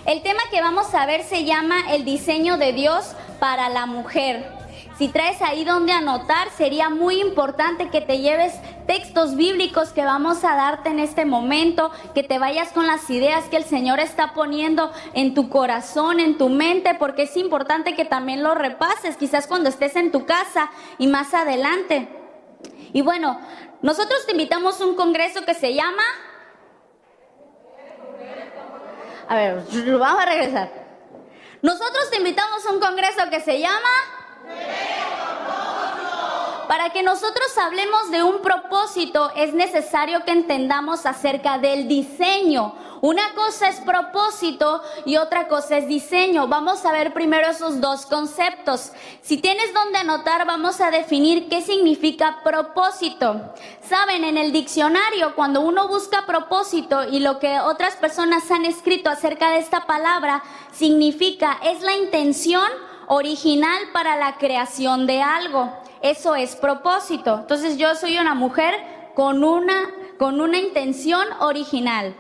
El tema que vamos a ver se llama el diseño de Dios para la mujer. Si traes ahí donde anotar, sería muy importante que te lleves textos bíblicos que vamos a darte en este momento, que te vayas con las ideas que el Señor está poniendo en tu corazón, en tu mente, porque es importante que también lo repases, quizás cuando estés en tu casa y más adelante. Y bueno, nosotros te invitamos a un congreso que se llama... A ver, vamos a regresar. Nosotros te invitamos a un congreso que se llama... Para que nosotros hablemos de un propósito, es necesario que entendamos acerca del diseño. Una cosa es propósito y otra cosa es diseño. Vamos a ver primero esos dos conceptos. Si tienes donde anotar, vamos a definir qué significa propósito. Saben, en el diccionario, cuando uno busca propósito y lo que otras personas han escrito acerca de esta palabra, significa, es la intención original para la creación de algo. Eso es propósito. Entonces yo soy una mujer con una intención original.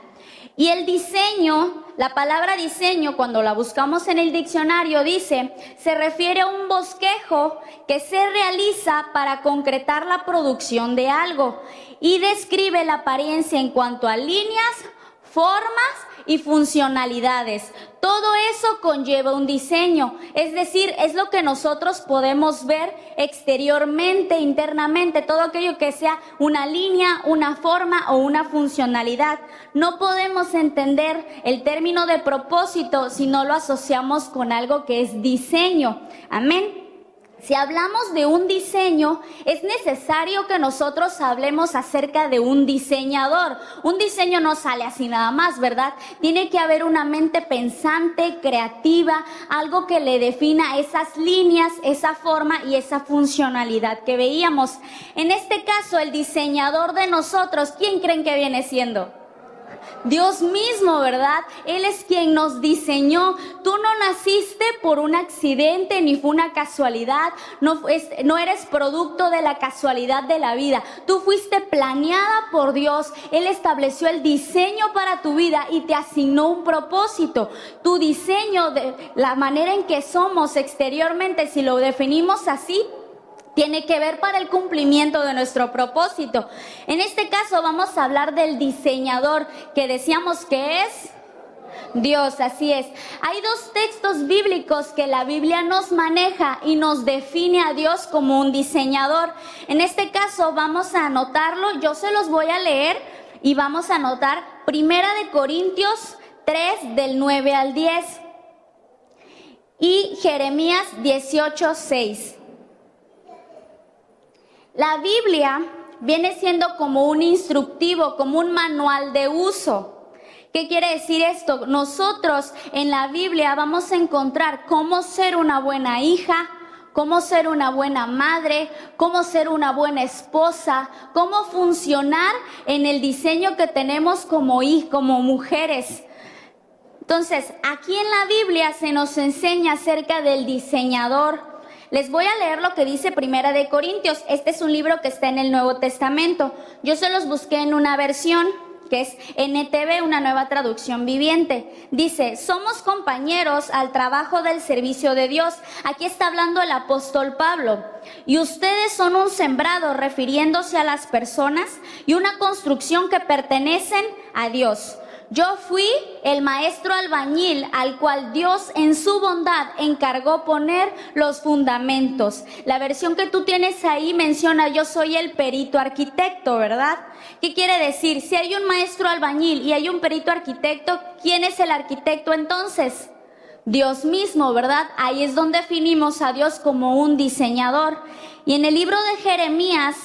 Y el diseño, la palabra diseño, cuando la buscamos en el diccionario, dice, se refiere a un bosquejo que se realiza para concretar la producción de algo y describe la apariencia en cuanto a líneas, formas y funcionalidades. Todo eso conlleva un diseño, es decir, es lo que nosotros podemos ver exteriormente, internamente, todo aquello que sea una línea, una forma o una funcionalidad. No podemos entender el término de propósito si no lo asociamos con algo que es diseño. Amén. Si hablamos de un diseño, es necesario que nosotros hablemos acerca de un diseñador. Un diseño no sale así nada más, ¿verdad? Tiene que haber una mente pensante, creativa, algo que le defina esas líneas, esa forma y esa funcionalidad que veíamos. En este caso, el diseñador de nosotros, ¿quién creen que viene siendo? Dios mismo, ¿verdad? Él es quien nos diseñó. Tú no naciste por un accidente ni fue una casualidad. No eres producto de la casualidad de la vida. Tú fuiste planeada por Dios. Él estableció el diseño para tu vida y te asignó un propósito. Tu diseño, de la manera en que somos exteriormente, si lo definimos así, tiene que ver para el cumplimiento de nuestro propósito. En este caso vamos a hablar del diseñador, que decíamos que es Dios, así es. Hay dos textos bíblicos que la Biblia nos maneja y nos define a Dios como un diseñador. En este caso vamos a anotarlo, yo se los voy a leer y vamos a anotar 1 Corintios 3 del 9 al 10 y Jeremías 18:6. La Biblia viene siendo como un instructivo, como un manual de uso. ¿Qué quiere decir esto? Nosotros en la Biblia vamos a encontrar cómo ser una buena hija, cómo ser una buena madre, cómo ser una buena esposa, cómo funcionar en el diseño que tenemos como mujeres. Entonces, aquí en la Biblia se nos enseña acerca del diseñador. Les voy a leer lo que dice 1 Corintios. Este es un libro que está en el Nuevo Testamento. Yo se los busqué en una versión que es NTV, una nueva traducción viviente. Dice, somos compañeros al trabajo del servicio de Dios. Aquí está hablando el apóstol Pablo. Y ustedes son un sembrado, refiriéndose a las personas, y una construcción que pertenecen a Dios. Yo fui el maestro albañil al cual Dios en su bondad encargó poner los fundamentos. La versión que tú tienes ahí menciona, yo soy el perito arquitecto, ¿verdad? ¿Qué quiere decir? Si hay un maestro albañil y hay un perito arquitecto, ¿quién es el arquitecto entonces? Dios mismo, ¿verdad? Ahí es donde definimos a Dios como un diseñador. Y en el libro de Jeremías,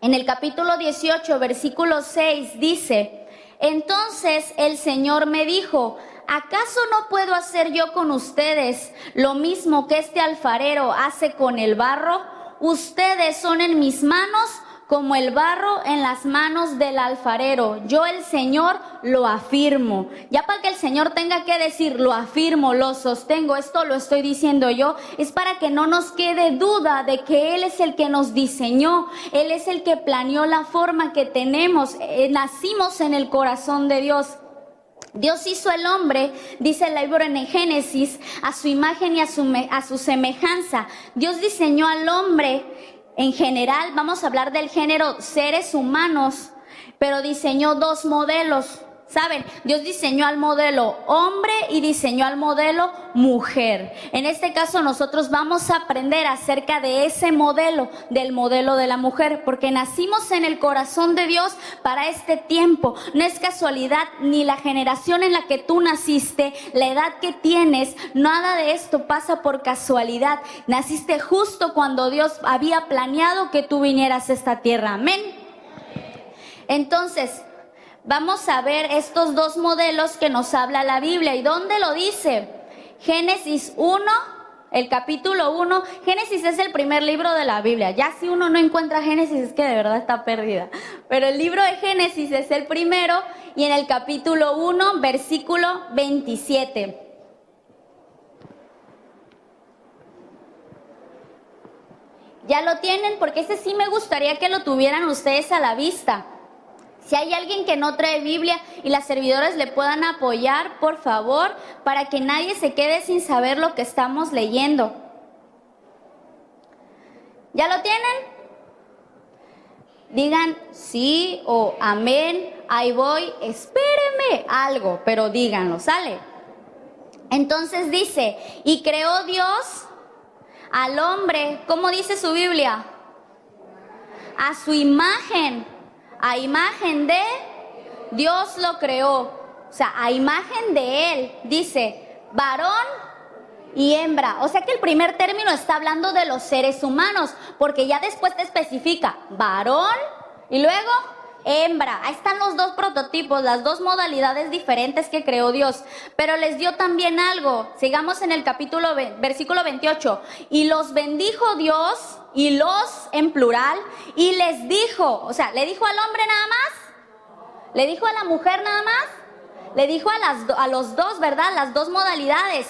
en el capítulo 18, versículo 6, dice... Entonces el Señor me dijo, ¿acaso no puedo hacer yo con ustedes lo mismo que este alfarero hace con el barro? Ustedes son en mis manos como el barro en las manos del alfarero. Yo, el Señor, lo afirmo. Ya para que el Señor tenga que decir, lo afirmo, lo sostengo, esto lo estoy diciendo yo, es para que no nos quede duda de que Él es el que nos diseñó, Él es el que planeó la forma que tenemos, nacimos en el corazón de Dios. Dios hizo al hombre, dice el libro en Génesis, a su imagen y a su semejanza. Dios diseñó al hombre en general, vamos a hablar del género seres humanos, pero diseñó dos modelos. ¿Saben? Dios diseñó al modelo hombre y diseñó al modelo mujer. En este caso nosotros vamos a aprender acerca de ese modelo, del modelo de la mujer, porque nacimos en el corazón de Dios para este tiempo. No es casualidad ni la generación en la que tú naciste, la edad que tienes, nada de esto pasa por casualidad. Naciste justo cuando Dios había planeado que tú vinieras a esta tierra. Amén. Entonces, vamos a ver estos dos modelos que nos habla la Biblia. ¿Y dónde lo dice? Génesis 1, el capítulo 1. Génesis es el primer libro de la Biblia. Ya si uno no encuentra Génesis es que de verdad está perdida. Pero el libro de Génesis es el primero y en el capítulo 1, versículo 27. ¿Ya lo tienen? Porque ese sí me gustaría que lo tuvieran ustedes a la vista. Si hay alguien que no trae Biblia y las servidoras le puedan apoyar, por favor, para que nadie se quede sin saber lo que estamos leyendo. ¿Ya lo tienen? Digan sí o amén, ahí voy, espéreme algo, pero díganlo, ¿sale? Entonces dice, y creó Dios al hombre, ¿cómo dice su Biblia? A su imagen. A imagen de Dios lo creó, o sea, a imagen de Él, dice, varón y hembra. O sea que el primer término está hablando de los seres humanos, porque ya después te especifica varón y luego hembra. Ahí están los dos prototipos, las dos modalidades diferentes que creó Dios. Pero les dio también algo. Sigamos en el versículo 28. Y los bendijo Dios, y los en plural, y les dijo, o sea, ¿le dijo al hombre nada más? ¿Le dijo a la mujer nada más? Le dijo a los dos, ¿verdad? Las dos modalidades.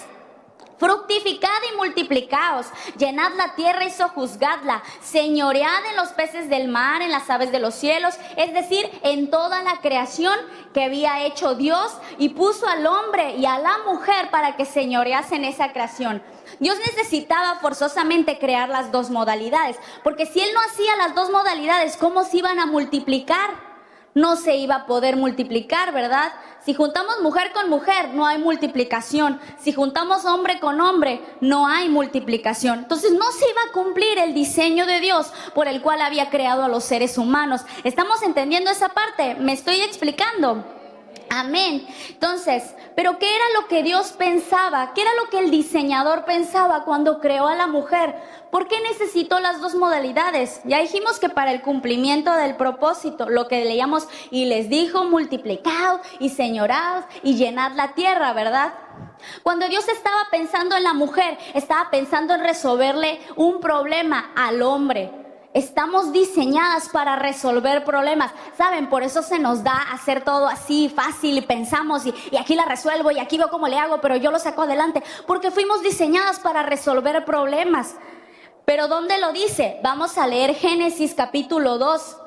Fructificad y multiplicaos, llenad la tierra y sojuzgadla, señoread en los peces del mar, en las aves de los cielos, es decir, en toda la creación que había hecho Dios, y puso al hombre y a la mujer para que señoreasen esa creación. Dios necesitaba forzosamente crear las dos modalidades, porque si Él no hacía las dos modalidades, ¿cómo se iban a multiplicar? No se iba a poder multiplicar, ¿verdad? Si juntamos mujer con mujer, no hay multiplicación. Si juntamos hombre con hombre, no hay multiplicación. Entonces no se iba a cumplir el diseño de Dios por el cual había creado a los seres humanos. ¿Estamos entendiendo esa parte? ¿Me estoy explicando? Amén. Entonces, ¿pero qué era lo que Dios pensaba? ¿Qué era lo que el diseñador pensaba cuando creó a la mujer? ¿Por qué necesitó las dos modalidades? Ya dijimos que para el cumplimiento del propósito, lo que leíamos, y les dijo, multiplicaos y señoraos y llenad la tierra, ¿verdad? Cuando Dios estaba pensando en la mujer, estaba pensando en resolverle un problema al hombre. Estamos diseñadas para resolver problemas, ¿saben? Por eso se nos da hacer todo así fácil y pensamos y aquí la resuelvo y aquí veo cómo le hago, pero yo lo saco adelante, porque fuimos diseñadas para resolver problemas. Pero ¿dónde lo dice? Vamos a leer Génesis capítulo 2.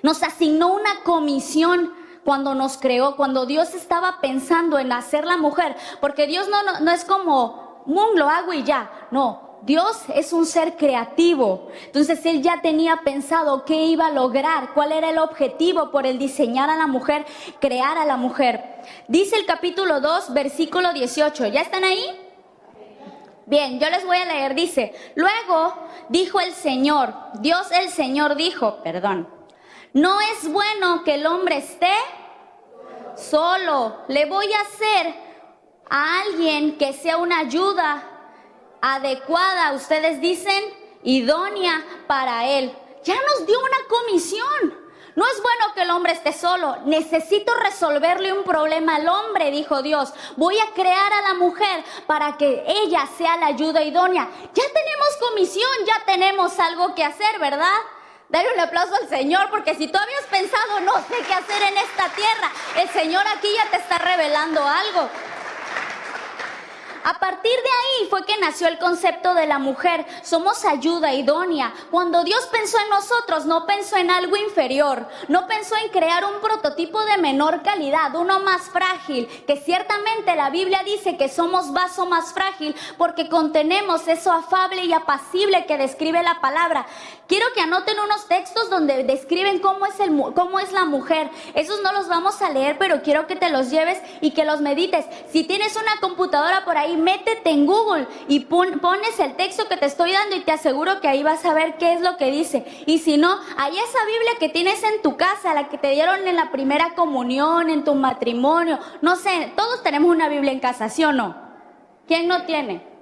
Nos asignó una comisión cuando nos creó, cuando Dios estaba pensando en hacer la mujer, porque Dios no es como, lo hago y ya, no. Dios es un ser creativo, entonces Él ya tenía pensado qué iba a lograr, cuál era el objetivo por el diseñar a la mujer, crear a la mujer. Dice el capítulo 2, versículo 18, ¿ya están ahí? Bien, yo les voy a leer, dice, luego dijo el Señor, Dios el Señor dijo, no es bueno que el hombre esté solo, le voy a hacer a alguien que sea una ayuda adecuada, ustedes dicen, idónea para él. Ya nos dio una comisión. No es bueno que el hombre esté solo. Necesito resolverle un problema al hombre, dijo Dios. Voy a crear a la mujer para que ella sea la ayuda idónea. Ya tenemos comisión, ya tenemos algo que hacer, ¿verdad? Dale un aplauso al Señor, porque si tú habías pensado, no sé qué hacer en esta tierra, el Señor aquí ya te está revelando algo. A partir de ahí fue que nació el concepto de la mujer. Somos ayuda idónea. Cuando Dios pensó en nosotros, no pensó en algo inferior, no pensó en crear un prototipo de menor calidad, uno más frágil, que ciertamente la Biblia dice que somos vaso más frágil porque contenemos eso afable y apacible que describe la palabra. Quiero que anoten unos textos donde describen cómo es la mujer. Esos no los vamos a leer, pero quiero que te los lleves y que los medites. Si tienes una computadora por ahí, métete en Google y pones el texto que te estoy dando y te aseguro que ahí vas a ver qué es lo que dice. Y si no, ahí esa Biblia que tienes en tu casa, la que te dieron en la primera comunión, en tu matrimonio, no sé, todos tenemos una Biblia en casa, ¿sí o no? ¿Quién no tiene?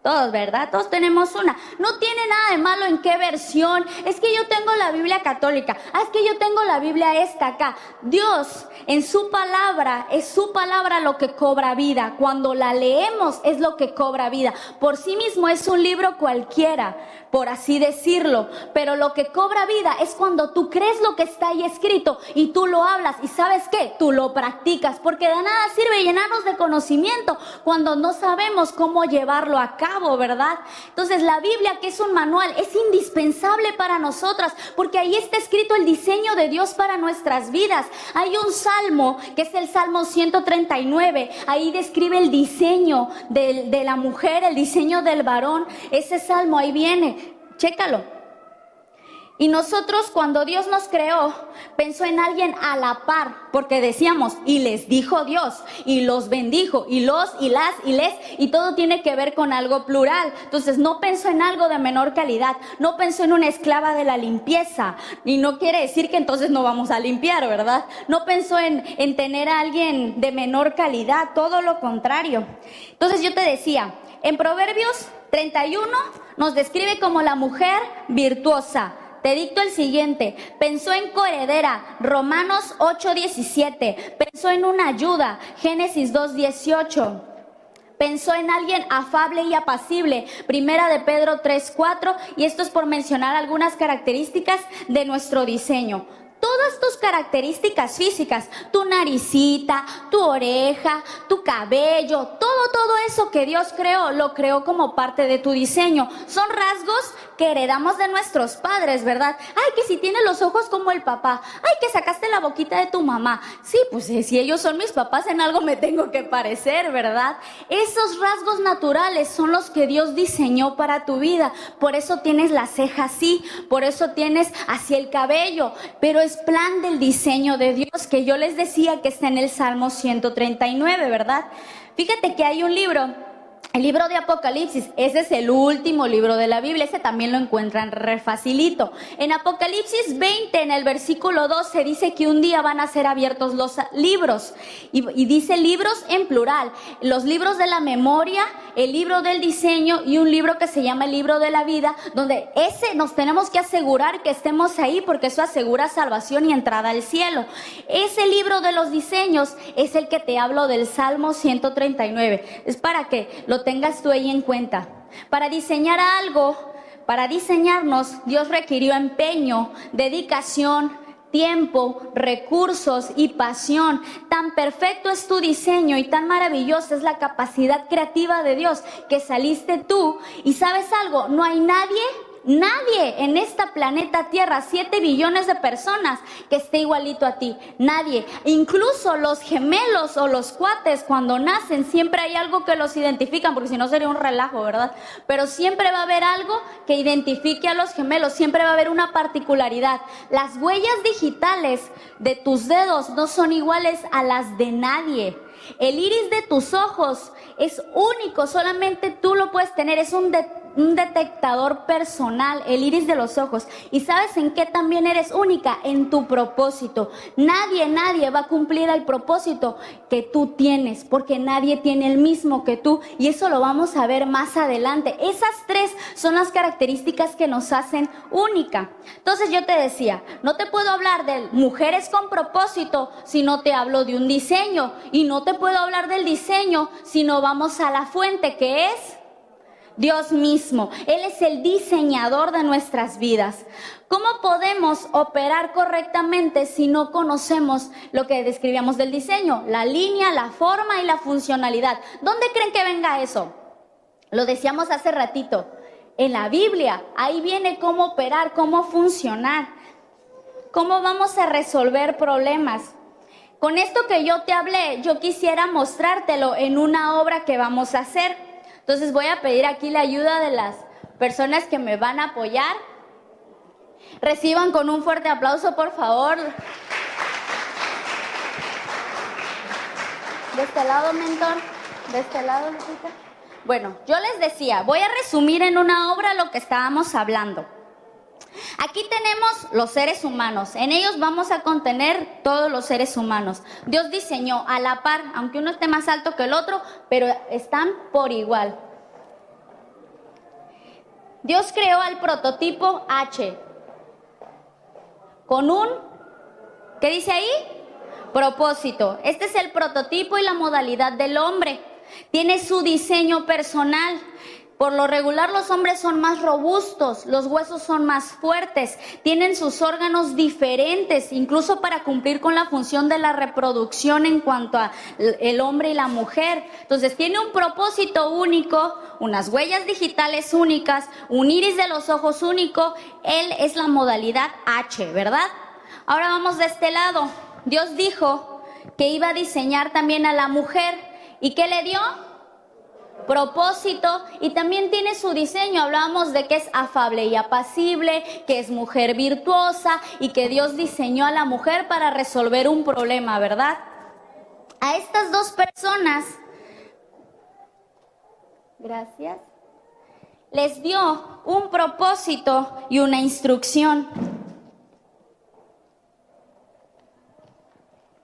Todos, ¿verdad? Todos tenemos una. No tiene nada de malo en qué versión. Es que yo tengo la Biblia católica. Es que yo tengo la Biblia esta acá. Dios, en su palabra, es su palabra lo que cobra vida. Cuando la leemos es lo que cobra vida. Por sí mismo es un libro cualquiera, por así decirlo. Pero lo que cobra vida es cuando tú crees lo que está ahí escrito y tú lo hablas. ¿Y sabes qué? Tú lo practicas. Porque de nada sirve llenarnos de conocimiento cuando no sabemos cómo llevarlo a cabo, ¿verdad? Entonces la Biblia, que es un manual, es indispensable para nosotras porque ahí está escrito el diseño de Dios para nuestras vidas. Hay un salmo que es el Salmo 139, ahí describe el diseño de la mujer, el diseño del varón. Ese salmo ahí viene, chécalo. Y nosotros, cuando Dios nos creó, pensó en alguien a la par, porque decíamos, y les dijo Dios, y los bendijo, y los, y las, y les, y todo tiene que ver con algo plural. Entonces no pensó en algo de menor calidad, no pensó en una esclava de la limpieza, y no quiere decir que entonces no vamos a limpiar, ¿verdad? No pensó en tener a alguien de menor calidad, todo lo contrario. Entonces yo te decía, en Proverbios 31 nos describe como la mujer virtuosa. Te dicto el siguiente: pensó en coheredera, Romanos 8:17, pensó en una ayuda, Génesis 2:18, pensó en alguien afable y apacible, Primera de Pedro 3:4, y esto es por mencionar algunas características de nuestro diseño. Todas tus características físicas, tu naricita, tu oreja, tu cabello, todo eso que Dios creó, lo creó como parte de tu diseño. Son rasgos que heredamos de nuestros padres, ¿verdad? Ay, que si tienes los ojos como el papá. Ay, que sacaste la boquita de tu mamá. Sí, pues si ellos son mis papás, en algo me tengo que parecer, ¿verdad? Esos rasgos naturales son los que Dios diseñó para tu vida. Por eso tienes la ceja así, por eso tienes así el cabello, pero es plan del diseño de Dios, que yo les decía que está en el Salmo 139, ¿verdad? Fíjate que hay un libro, el libro de Apocalipsis. Ese es el último libro de la Biblia. Ese también lo encuentran re facilito. En Apocalipsis 20, en el versículo 12, dice que un día van a ser abiertos los libros. Y dice libros en plural. Los libros de la memoria, el libro del diseño y un libro que se llama el libro de la vida, donde ese nos tenemos que asegurar que estemos ahí, porque eso asegura salvación y entrada al cielo. Ese libro de los diseños es el que te hablo del Salmo 139. Es para que lo tengas tú ahí en cuenta. Para diseñar algo, para diseñarnos, Dios requirió empeño, dedicación, tiempo, recursos y pasión. Tan perfecto es tu diseño y tan maravillosa es la capacidad creativa de Dios que saliste tú. Y ¿sabes algo? No hay nadie en esta planeta Tierra, 7 billones de personas, que esté igualito a ti. Nadie. Incluso los gemelos o los cuates, cuando nacen, siempre hay algo que los identifican, porque si no sería un relajo, ¿verdad? Pero siempre va a haber algo que identifique a los gemelos, siempre va a haber una particularidad. Las huellas digitales de tus dedos no son iguales a las de nadie. El iris de tus ojos es único, solamente tú lo puedes tener, es un detectador personal, el iris de los ojos. ¿Y sabes en qué también eres única? En tu propósito. Nadie va a cumplir el propósito que tú tienes, porque nadie tiene el mismo que tú, y eso lo vamos a ver más adelante. Esas 3 son las características que nos hacen única. Entonces yo te decía, no te puedo hablar de mujeres con propósito si no te hablo de un diseño, y no te puedo hablar del diseño si no vamos a la fuente, que es Dios mismo. Él es el diseñador de nuestras vidas. ¿Cómo podemos operar correctamente si no conocemos lo que describíamos del diseño? La línea, la forma y la funcionalidad. ¿Dónde creen que venga eso? Lo decíamos hace ratito. En la Biblia, ahí viene cómo operar, cómo funcionar, cómo vamos a resolver problemas. Con esto que yo te hablé, yo quisiera mostrártelo en una obra que vamos a hacer. Entonces voy a pedir aquí la ayuda de las personas que me van a apoyar. Reciban con un fuerte aplauso, por favor. De este lado, mentor. De este lado, Lupita. Bueno, yo les decía, voy a resumir en una obra lo que estábamos hablando. Aquí tenemos los seres humanos, en ellos vamos a contener todos los seres humanos. Dios diseñó a la par, aunque uno esté más alto que el otro, pero están por igual. Dios creó al prototipo H, con un, ¿qué dice ahí? Propósito. Este es el prototipo y la modalidad del hombre. Tiene su diseño personal. Por lo regular los hombres son más robustos, los huesos son más fuertes, tienen sus órganos diferentes, incluso para cumplir con la función de la reproducción en cuanto a el hombre y la mujer. Entonces tiene un propósito único, unas huellas digitales únicas, un iris de los ojos único. Él es la modalidad H, ¿verdad? Ahora vamos de este lado. Dios dijo que iba a diseñar también a la mujer. ¿Y qué le dio? Propósito, y también tiene su diseño. Hablábamos de que es afable y apacible, que es mujer virtuosa y que Dios diseñó a la mujer para resolver un problema, ¿verdad? A estas dos personas, gracias, les dio un propósito y una instrucción.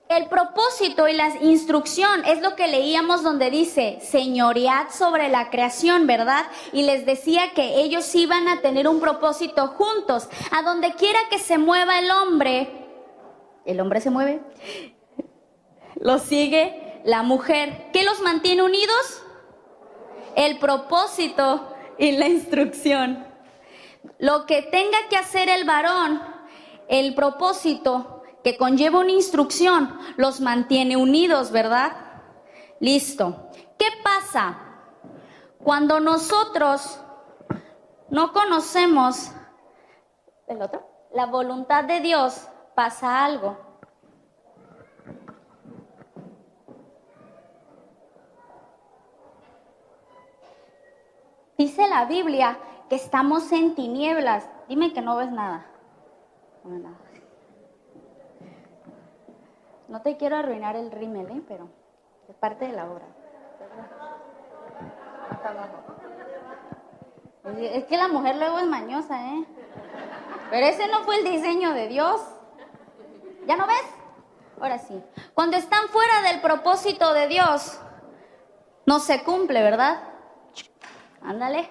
El propósito y la instrucción es lo que leíamos donde dice, señoread sobre la creación, ¿verdad? Y les decía que ellos iban a tener un propósito juntos. A donde quiera que se mueva el hombre se mueve, lo sigue la mujer. ¿Qué los mantiene unidos? El propósito y la instrucción. Lo que tenga que hacer el varón, el propósito que conlleva una instrucción, los mantiene unidos, ¿verdad? Listo. ¿Qué pasa cuando nosotros no conocemos la voluntad de Dios? Pasa algo. Dice la Biblia que estamos en tinieblas. Dime que no ves nada. No ves nada. No te quiero arruinar el rímel, pero es parte de la obra. Hasta abajo. Es que la mujer luego es mañosa, Pero ese no fue el diseño de Dios. ¿Ya no ves? Ahora sí. Cuando están fuera del propósito de Dios, no se cumple, ¿verdad? Ándale.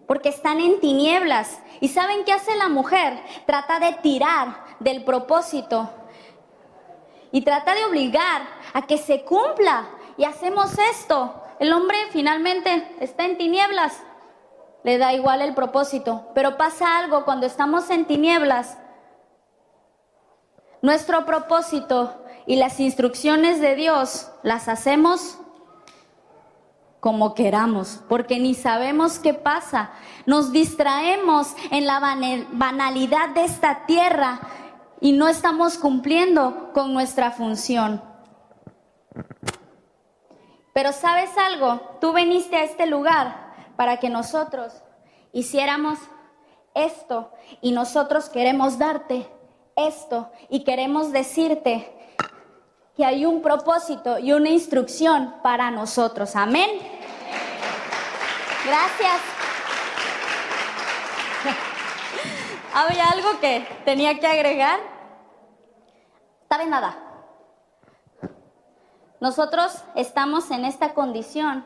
Porque están en tinieblas. ¿Y saben qué hace la mujer? Trata de tirar del propósito y trata de obligar a que se cumpla. Y hacemos esto. El hombre finalmente está en tinieblas. Le da igual el propósito. Pero pasa algo cuando estamos en tinieblas. Nuestro propósito y las instrucciones de Dios las hacemos como queramos, porque ni sabemos qué pasa. Nos distraemos en la banalidad de esta tierra y no estamos cumpliendo con nuestra función. Pero ¿sabes algo? Tú viniste a este lugar para que nosotros hiciéramos esto, y nosotros queremos darte esto y queremos decirte que hay un propósito y una instrucción para nosotros. Amén. Gracias. ¿Había algo que tenía que agregar? ¿Saben nada? Nosotros estamos en esta condición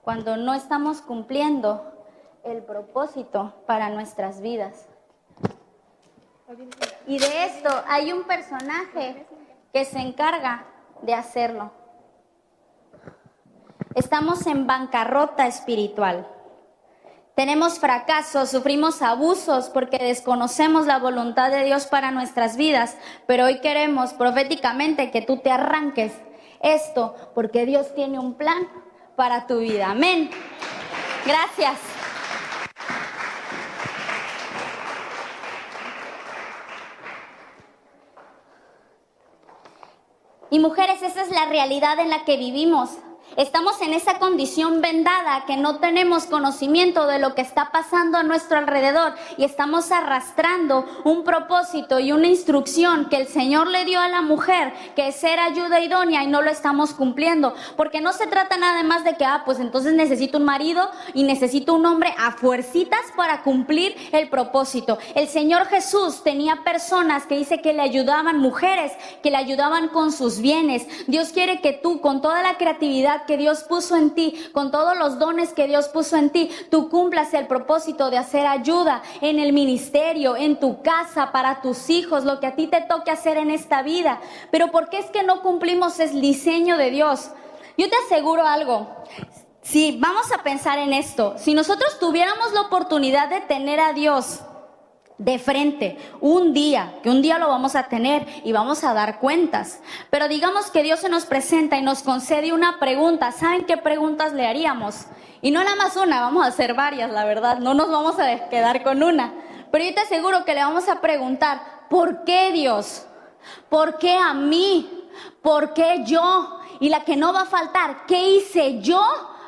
cuando no estamos cumpliendo el propósito para nuestras vidas. Y de esto hay un personaje que se encarga de hacerlo. estamos en bancarrota espiritual. Tenemos fracasos, sufrimos abusos porque desconocemos la voluntad de Dios para nuestras vidas, pero hoy queremos proféticamente que tú te arranques esto porque Dios tiene un plan para tu vida. Amén. Gracias. Y mujeres, esa es la realidad en la que vivimos. Estamos en esa condición vendada que no tenemos conocimiento de lo que está pasando a nuestro alrededor y estamos arrastrando un propósito y una instrucción que el Señor le dio a la mujer, que es ser ayuda idónea, y no lo estamos cumpliendo. Porque no se trata nada más de que, pues entonces necesito un marido y necesito un hombre a fuercitas para cumplir el propósito. El Señor Jesús tenía personas que dice que le ayudaban, mujeres que le ayudaban con sus bienes. Dios quiere que tú, con toda la creatividad que Dios puso en ti, con todos los dones que Dios puso en ti, tú cumplas el propósito de hacer ayuda en el ministerio, en tu casa, para tus hijos, lo que a ti te toque hacer en esta vida. Pero ¿por qué es que no cumplimos el diseño de Dios? Yo te aseguro algo. Si vamos a pensar en esto, si nosotros tuviéramos la oportunidad de tener a Dios de frente, un día lo vamos a tener y vamos a dar cuentas, pero digamos que Dios se nos presenta y nos concede una pregunta. ¿Saben qué preguntas le haríamos? Y no nada más una, vamos a hacer varias, la verdad, no nos vamos a quedar con una, pero yo te aseguro que le vamos a preguntar: ¿por qué Dios? ¿Por qué a mí? ¿Por qué yo? Y la que no va a faltar: ¿qué hice yo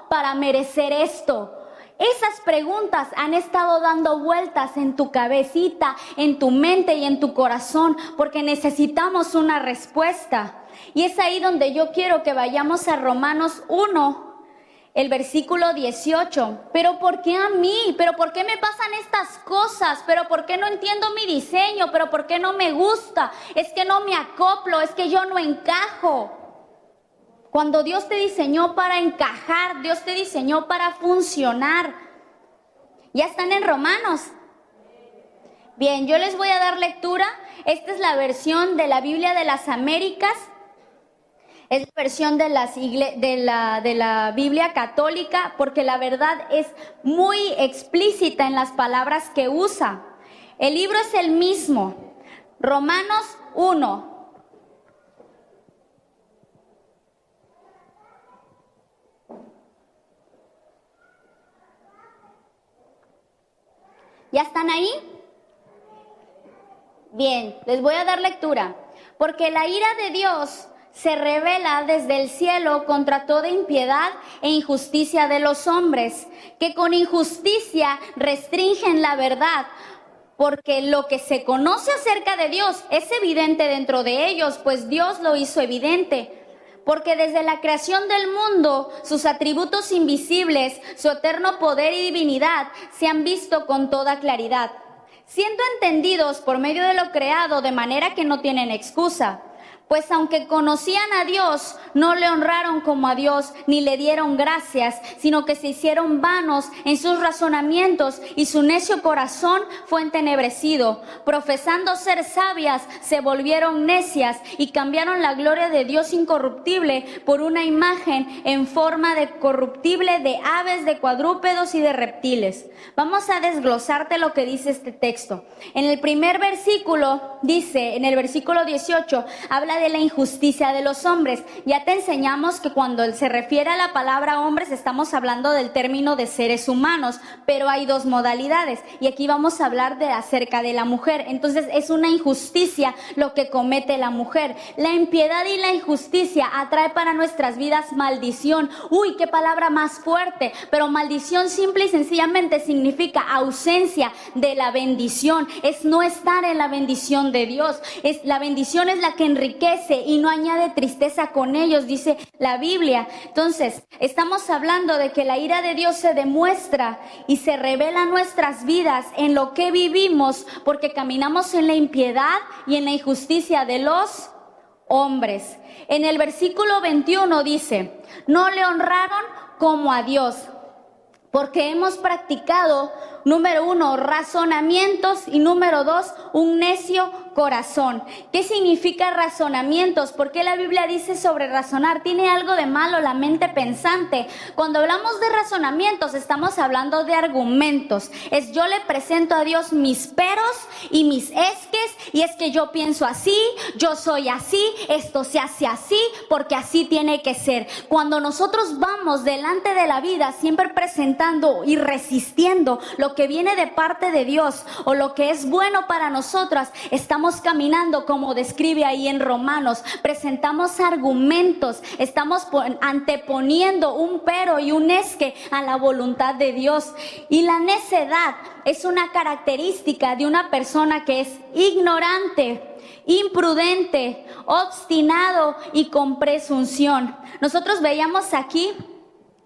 para merecer esto? Esas preguntas han estado dando vueltas en tu cabecita, en tu mente y en tu corazón, porque necesitamos una respuesta. Y es ahí donde yo quiero que vayamos a Romanos 1, el versículo 18. ¿Pero por qué a mí? ¿Pero por qué me pasan estas cosas? ¿Pero por qué no entiendo mi diseño? ¿Pero por qué no me gusta? Es que no me acoplo, es que yo no encajo. Cuando Dios te diseñó para encajar, Dios te diseñó para funcionar. ¿Ya están en Romanos? Bien, yo les voy a dar lectura. Esta es la versión de la Biblia de las Américas. Es la versión de la Biblia católica, porque la verdad es muy explícita en las palabras que usa. El libro es el mismo. Romanos 1. ¿Ya están ahí? Bien, les voy a dar lectura. Porque la ira de Dios se revela desde el cielo contra toda impiedad e injusticia de los hombres, que con injusticia restringen la verdad. Porque lo que se conoce acerca de Dios es evidente dentro de ellos, pues Dios lo hizo evidente. Porque desde la creación del mundo, sus atributos invisibles, su eterno poder y divinidad se han visto con toda claridad, siendo entendidos por medio de lo creado, de manera que no tienen excusa. Pues aunque conocían a Dios, no le honraron como a Dios, ni le dieron gracias, sino que se hicieron vanos en sus razonamientos, y su necio corazón fue entenebrecido. Profesando ser sabias, se volvieron necias, y cambiaron la gloria de Dios incorruptible por una imagen en forma de corruptible, de aves, de cuadrúpedos y de reptiles. Vamos a desglosarte lo que dice este texto. En el primer versículo dice, en el versículo 18, habla de la injusticia de los hombres. Ya te enseñamos que cuando se refiere a la palabra hombres estamos hablando del término de seres humanos, pero hay dos modalidades y aquí vamos a hablar acerca de la mujer. Entonces es una injusticia lo que comete la mujer. La impiedad y la injusticia atrae para nuestras vidas maldición. Uy, qué palabra más fuerte, pero maldición simple y sencillamente significa ausencia de la bendición, es no estar en la bendición de Dios. La bendición es la que enriquece y no añade tristeza con ellos, dice la Biblia. Entonces, estamos hablando de que la ira de Dios se demuestra y se revela en nuestras vidas, en lo que vivimos, porque caminamos en la impiedad y en la injusticia de los hombres. En el versículo 21 dice: no le honraron como a Dios, porque hemos practicado, número 1, razonamientos, y número 2, un necio corazón. ¿Qué significa razonamientos? ¿Por qué la Biblia dice sobre razonar? ¿Tiene algo de malo la mente pensante? Cuando hablamos de razonamientos estamos hablando de argumentos. Es yo le presento a Dios mis peros y mis esques, y es que yo pienso así, yo soy así, esto se hace así, porque así tiene que ser. Cuando nosotros vamos delante de la vida siempre presentando y resistiendo lo que viene de parte de Dios o lo que es bueno para nosotras, estamos caminando como describe ahí en Romanos. Presentamos argumentos, estamos anteponiendo un pero y un esque a la voluntad de Dios. Y la necedad es una característica de una persona que es ignorante, imprudente, obstinado y con presunción. Nosotros veíamos aquí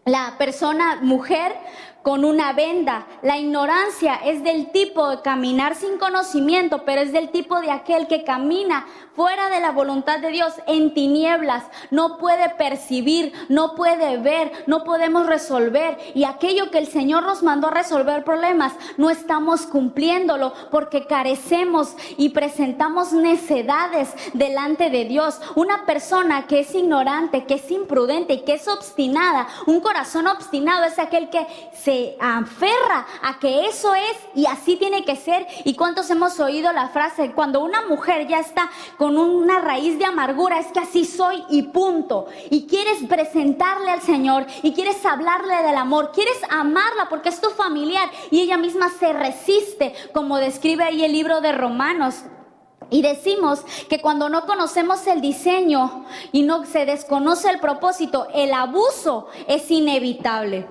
la persona mujer con una venda. La ignorancia es del tipo de caminar sin conocimiento, pero es del tipo de aquel que camina fuera de la voluntad de Dios, en tinieblas, no puede percibir, no puede ver, no podemos resolver, y aquello que el Señor nos mandó a resolver problemas, no estamos cumpliéndolo porque carecemos y presentamos necedades delante de Dios. Una persona que es ignorante, que es imprudente y que es obstinada, un corazón obstinado es aquel que se aferra a que eso es y así tiene que ser. ¿Y cuántos hemos oído la frase? Cuando una mujer ya está con una raíz de amargura, es que así soy y punto. Y quieres presentarle al Señor y quieres hablarle del amor, quieres amarla porque es tu familiar, y ella misma se resiste, como describe ahí el libro de Romanos. Y decimos que cuando no conocemos el diseño y no se desconoce el propósito, el abuso es inevitable.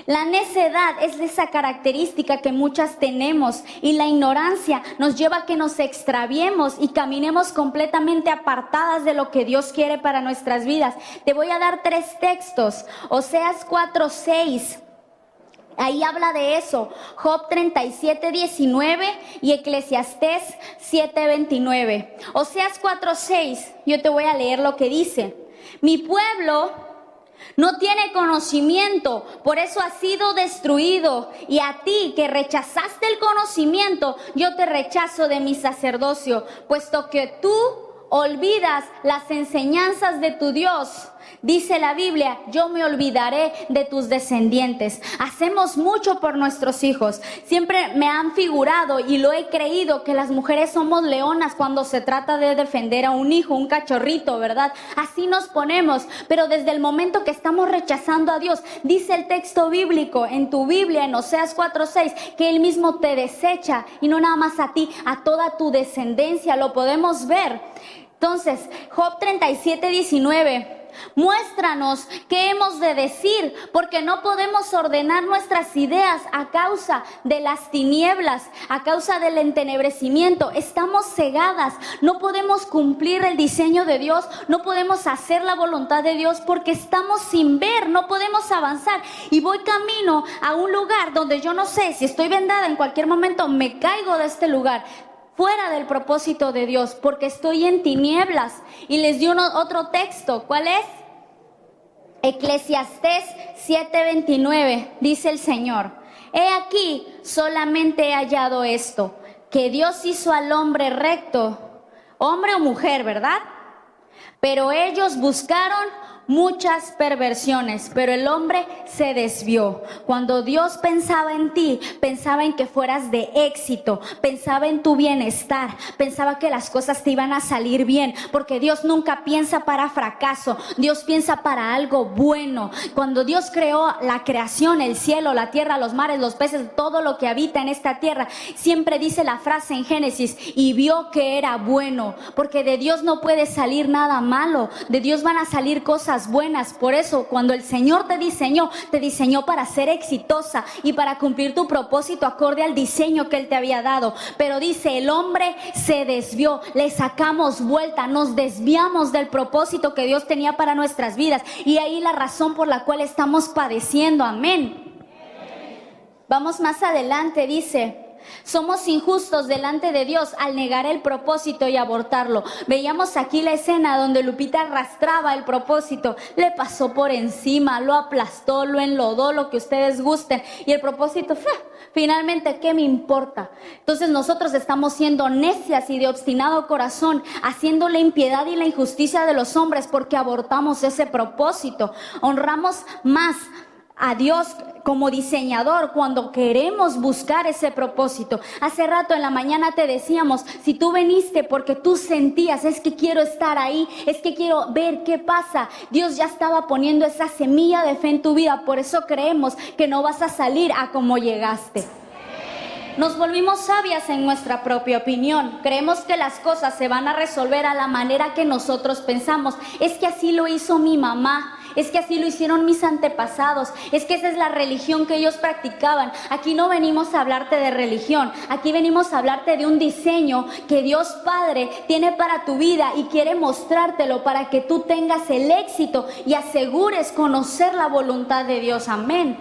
La necedad es esa característica que muchas tenemos, y la ignorancia nos lleva a que nos extraviemos y caminemos completamente apartadas de lo que Dios quiere para nuestras vidas. Te voy a dar 3 textos. Oseas 4:6. Ahí habla de eso. Job 37:19 y Eclesiastés 7:29. Oseas 4:6. Yo te voy a leer lo que dice. Mi pueblo no tiene conocimiento, por eso ha sido destruido. Y a ti que rechazaste el conocimiento, yo te rechazo de mi sacerdocio, puesto que tú olvidas las enseñanzas de tu Dios. Dice la Biblia, yo me olvidaré de tus descendientes. Hacemos mucho por nuestros hijos. Siempre me han figurado y lo he creído que las mujeres somos leonas cuando se trata de defender a un hijo, un cachorrito, ¿verdad? Así nos ponemos, pero desde el momento que estamos rechazando a Dios, dice el texto bíblico en tu Biblia, en Oseas 4:6, que Él mismo te desecha, y no nada más a ti, a toda tu descendencia. Lo podemos ver. Entonces, Job 37:19. Muéstranos qué hemos de decir, porque no podemos ordenar nuestras ideas a causa de las tinieblas, a causa del entenebrecimiento. Estamos cegadas, no podemos cumplir el diseño de Dios, no podemos hacer la voluntad de Dios porque estamos sin ver, no podemos avanzar. Y voy camino a un lugar donde yo no sé si estoy vendada, en cualquier momento me caigo de este lugar, fuera del propósito de Dios, porque estoy en tinieblas. Y les di otro texto. ¿Cuál es? Eclesiastés 7:29. Dice el Señor: he aquí, solamente he hallado esto, que Dios hizo al hombre recto, hombre o mujer, ¿verdad? Pero ellos buscaron muchas perversiones, pero el hombre se desvió. Cuando Dios pensaba en ti, pensaba en que fueras de éxito, pensaba en tu bienestar, pensaba que las cosas te iban a salir bien, porque Dios nunca piensa para fracaso, Dios piensa para algo bueno. Cuando Dios creó la creación, el cielo, la tierra, los mares, los peces, todo lo que habita en esta tierra, siempre dice la frase en Génesis: y vio que era bueno, porque de Dios no puede salir nada malo, de Dios van a salir cosas buenas. Por eso, cuando el Señor te diseñó para ser exitosa y para cumplir tu propósito acorde al diseño que Él te había dado. Pero dice, el hombre se desvió, le sacamos vuelta, nos desviamos del propósito que Dios tenía para nuestras vidas, y ahí la razón por la cual estamos padeciendo. Amén. Vamos más adelante, dice: Somos injustos delante de Dios al negar el propósito y abortarlo. Veíamos aquí la escena donde Lupita arrastraba el propósito, le pasó por encima, lo aplastó, lo enlodó, lo que ustedes gusten, y el propósito, finalmente, ¿qué me importa? Entonces nosotros estamos siendo necias y de obstinado corazón, haciendo la impiedad y la injusticia de los hombres porque abortamos ese propósito. Honramos más a Dios como diseñador cuando queremos buscar ese propósito. Hace rato en la mañana te decíamos, si tú viniste porque tú sentías, es que quiero estar ahí, es que quiero ver qué pasa, Dios ya estaba poniendo esa semilla de fe en tu vida, por eso creemos que no vas a salir a como llegaste. Nos volvimos sabias en nuestra propia opinión. Creemos que las cosas se van a resolver a la manera que nosotros pensamos. Es que así lo hizo mi mamá. Es que así lo hicieron mis antepasados. Es que esa es la religión que ellos practicaban. Aquí no venimos a hablarte de religión. Aquí venimos a hablarte de un diseño que Dios Padre tiene para tu vida y quiere mostrártelo para que tú tengas el éxito y asegures conocer la voluntad de Dios. Amén.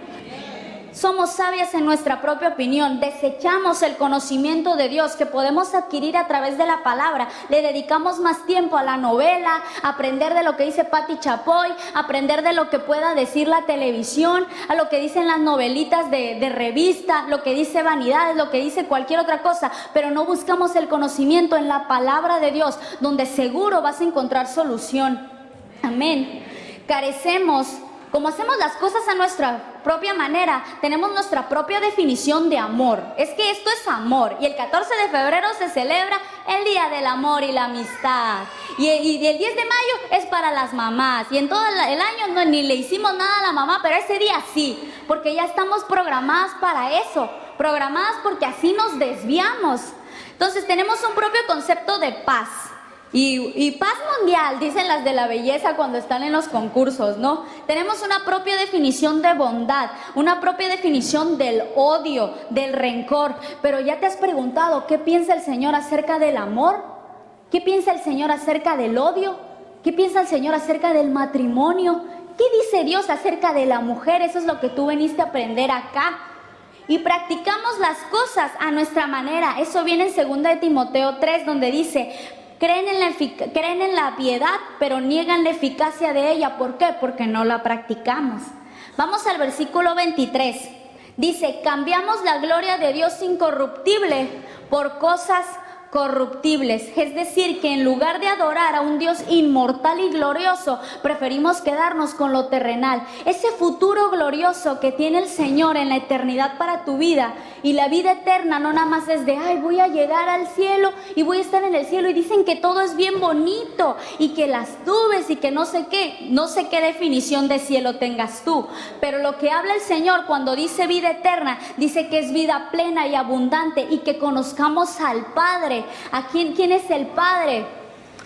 Somos sabias en nuestra propia opinión, desechamos el conocimiento de Dios que podemos adquirir a través de la palabra, le dedicamos más tiempo a la novela, a aprender de lo que dice Patti Chapoy, a aprender de lo que pueda decir la televisión, a lo que dicen las novelitas de revista, lo que dice Vanidades, lo que dice cualquier otra cosa, pero no buscamos el conocimiento en la palabra de Dios, donde seguro vas a encontrar solución. Amén. Carecemos. Como hacemos las cosas a nuestra propia manera, tenemos nuestra propia definición de amor. Es que esto es amor. Y el 14 de febrero se celebra el Día del Amor y la Amistad. Y el 10 de mayo es para las mamás. Y en todo el año ni le hicimos nada a la mamá, pero ese día sí. Porque ya estamos programadas para eso. Programadas porque así nos desviamos. Entonces tenemos un propio concepto de paz. Y paz mundial, dicen las de la belleza cuando están en los concursos, ¿no? Tenemos una propia definición de bondad, una propia definición del odio, del rencor. Pero ya te has preguntado, ¿qué piensa el Señor acerca del amor? ¿Qué piensa el Señor acerca del odio? ¿Qué piensa el Señor acerca del matrimonio? ¿Qué dice Dios acerca de la mujer? Eso es lo que tú veniste a aprender acá. Y practicamos las cosas a nuestra manera. Eso viene en 2 de Timoteo 3, donde dice: creen en la piedad, pero niegan la eficacia de ella. ¿Por qué? Porque no la practicamos. Vamos al versículo 23. Dice: cambiamos la gloria de Dios incorruptible por cosas corruptibles. Es decir, que en lugar de adorar a un Dios inmortal y glorioso, preferimos quedarnos con lo terrenal. Ese futuro glorioso que tiene el Señor en la eternidad para tu vida. Y la vida eterna no nada más es de, ay, voy a llegar al cielo y voy a estar en el cielo. Y dicen que todo es bien bonito y que las nubes y que no sé qué definición de cielo tengas tú. Pero lo que habla el Señor cuando dice vida eterna, dice que es vida plena y abundante y que conozcamos al Padre. ¿A quién es el Padre?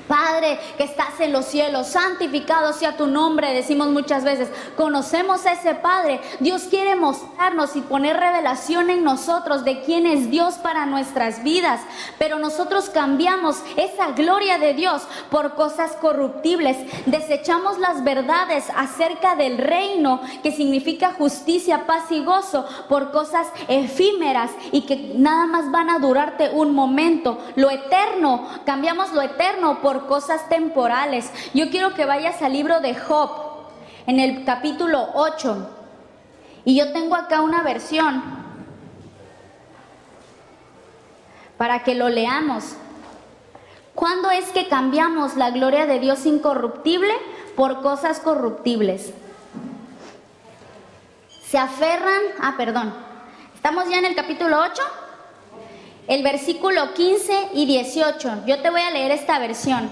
Padre que estás en los cielos, santificado sea tu nombre, decimos muchas veces. Conocemos a ese Padre. Dios quiere mostrarnos y poner revelación en nosotros de quién es Dios para nuestras vidas. Pero nosotros cambiamos esa gloria de Dios por cosas corruptibles. Desechamos las verdades acerca del reino, que significa justicia, paz y gozo, por cosas efímeras y que nada más van a durarte un momento. Lo eterno, cambiamos lo eterno por cosas temporales. Yo quiero que vayas al libro de Job, en el capítulo 8. Y yo tengo acá una versión para que lo leamos. ¿Cuándo es que cambiamos la gloria de Dios incorruptible por cosas corruptibles? Se aferran, estamos ya en el capítulo 8. El versículo 15 y 18. Yo te voy a leer esta versión.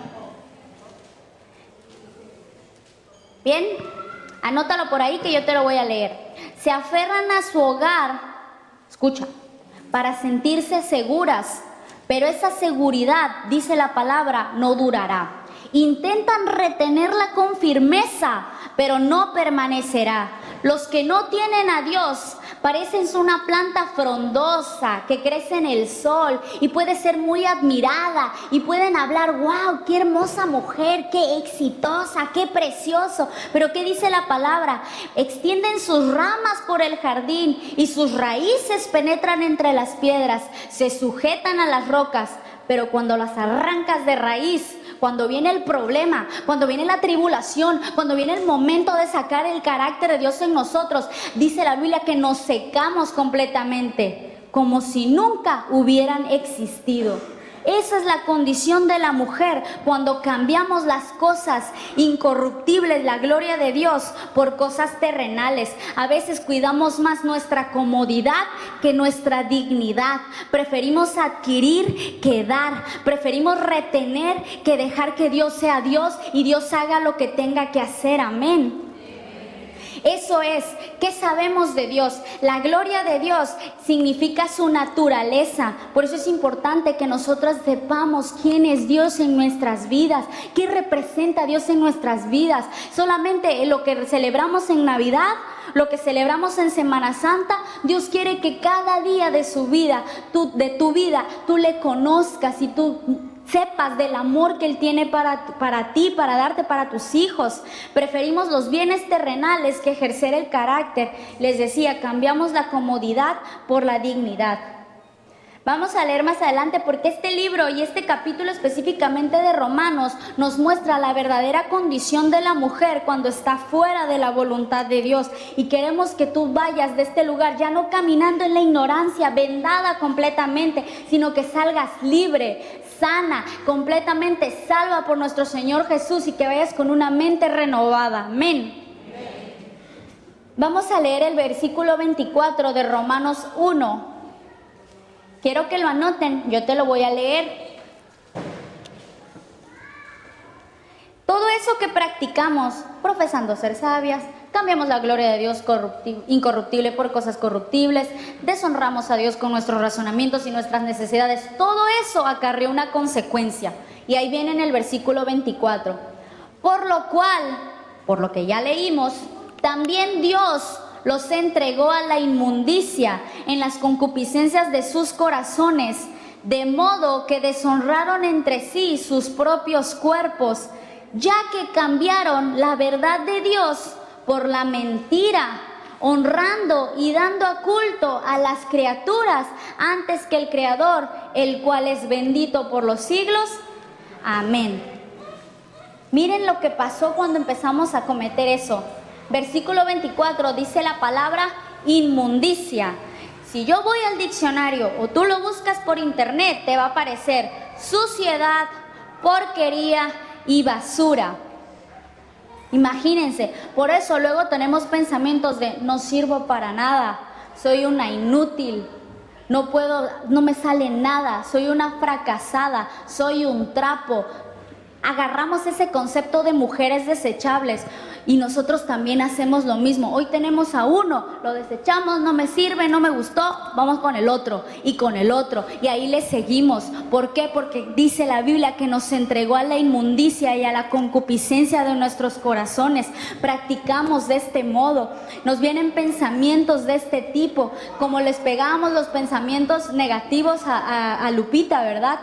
Bien, anótalo por ahí que yo te lo voy a leer. Se aferran a su hogar, escucha, para sentirse seguras, pero esa seguridad, dice la palabra, no durará. Intentan retenerla con firmeza, pero no permanecerá. Los que no tienen a Dios Parecen una planta frondosa que crece en el sol y puede ser muy admirada y pueden hablar, wow, qué hermosa mujer, qué exitosa, qué precioso. Pero ¿qué dice la palabra? Extienden sus ramas por el jardín y sus raíces penetran entre las piedras, se sujetan a las rocas, pero cuando las arrancas de raíz, cuando viene el problema, cuando viene la tribulación, cuando viene el momento de sacar el carácter de Dios en nosotros, dice la Biblia que nos secamos completamente, como si nunca hubieran existido. Esa es la condición de la mujer cuando cambiamos las cosas incorruptibles, la gloria de Dios, por cosas terrenales. A veces cuidamos más nuestra comodidad que nuestra dignidad. Preferimos adquirir que dar. Preferimos retener que dejar que Dios sea Dios y Dios haga lo que tenga que hacer. Amén. Eso es, ¿qué sabemos de Dios? La gloria de Dios significa su naturaleza. Por eso es importante que nosotros sepamos quién es Dios en nuestras vidas, qué representa Dios en nuestras vidas. Solamente lo que celebramos en Navidad, lo que celebramos en Semana Santa, Dios quiere que cada día de su vida, de tu vida, tú le conozcas y tú sepas del amor que Él tiene para ti, para darte, para tus hijos. Preferimos los bienes terrenales que ejercer el carácter. Les decía, cambiamos la comodidad por la dignidad. Vamos a leer más adelante porque este libro y este capítulo específicamente de Romanos nos muestra la verdadera condición de la mujer cuando está fuera de la voluntad de Dios. Y queremos que tú vayas de este lugar ya no caminando en la ignorancia, vendada completamente, sino que salgas libre, sana, completamente salva por nuestro Señor Jesús y que vayas con una mente renovada. Amén. Vamos a leer el versículo 24 de Romanos 1. Quiero que lo anoten, yo te lo voy a leer. Todo eso que practicamos, profesando ser sabias, cambiamos la gloria de Dios incorruptible por cosas corruptibles, deshonramos a Dios con nuestros razonamientos y nuestras necesidades. Todo eso acarrea una consecuencia. Y ahí viene en el versículo 24. Por lo cual, por lo que ya leímos, también Dios los entregó a la inmundicia en las concupiscencias de sus corazones, de modo que deshonraron entre sí sus propios cuerpos, ya que cambiaron la verdad de Dios por la mentira, honrando y dando culto a las criaturas antes que el Creador, el cual es bendito por los siglos. Amén. Miren lo que pasó cuando empezamos a cometer eso. Versículo 24 dice la palabra inmundicia. Si yo voy al diccionario o tú lo buscas por internet, te va a aparecer suciedad, porquería y basura. Imagínense, por eso luego tenemos pensamientos de no sirvo para nada, soy una inútil, no puedo, no me sale nada, soy una fracasada, soy un trapo. Agarramos ese concepto de mujeres desechables y nosotros también hacemos lo mismo. Hoy tenemos a uno, lo desechamos, no me sirve, no me gustó, vamos con el otro y con el otro y ahí le seguimos. ¿Por qué? Porque dice la Biblia que nos entregó a la inmundicia y a la concupiscencia de nuestros corazones. Practicamos de este modo, nos vienen pensamientos de este tipo, como les pegamos los pensamientos negativos a Lupita, ¿verdad?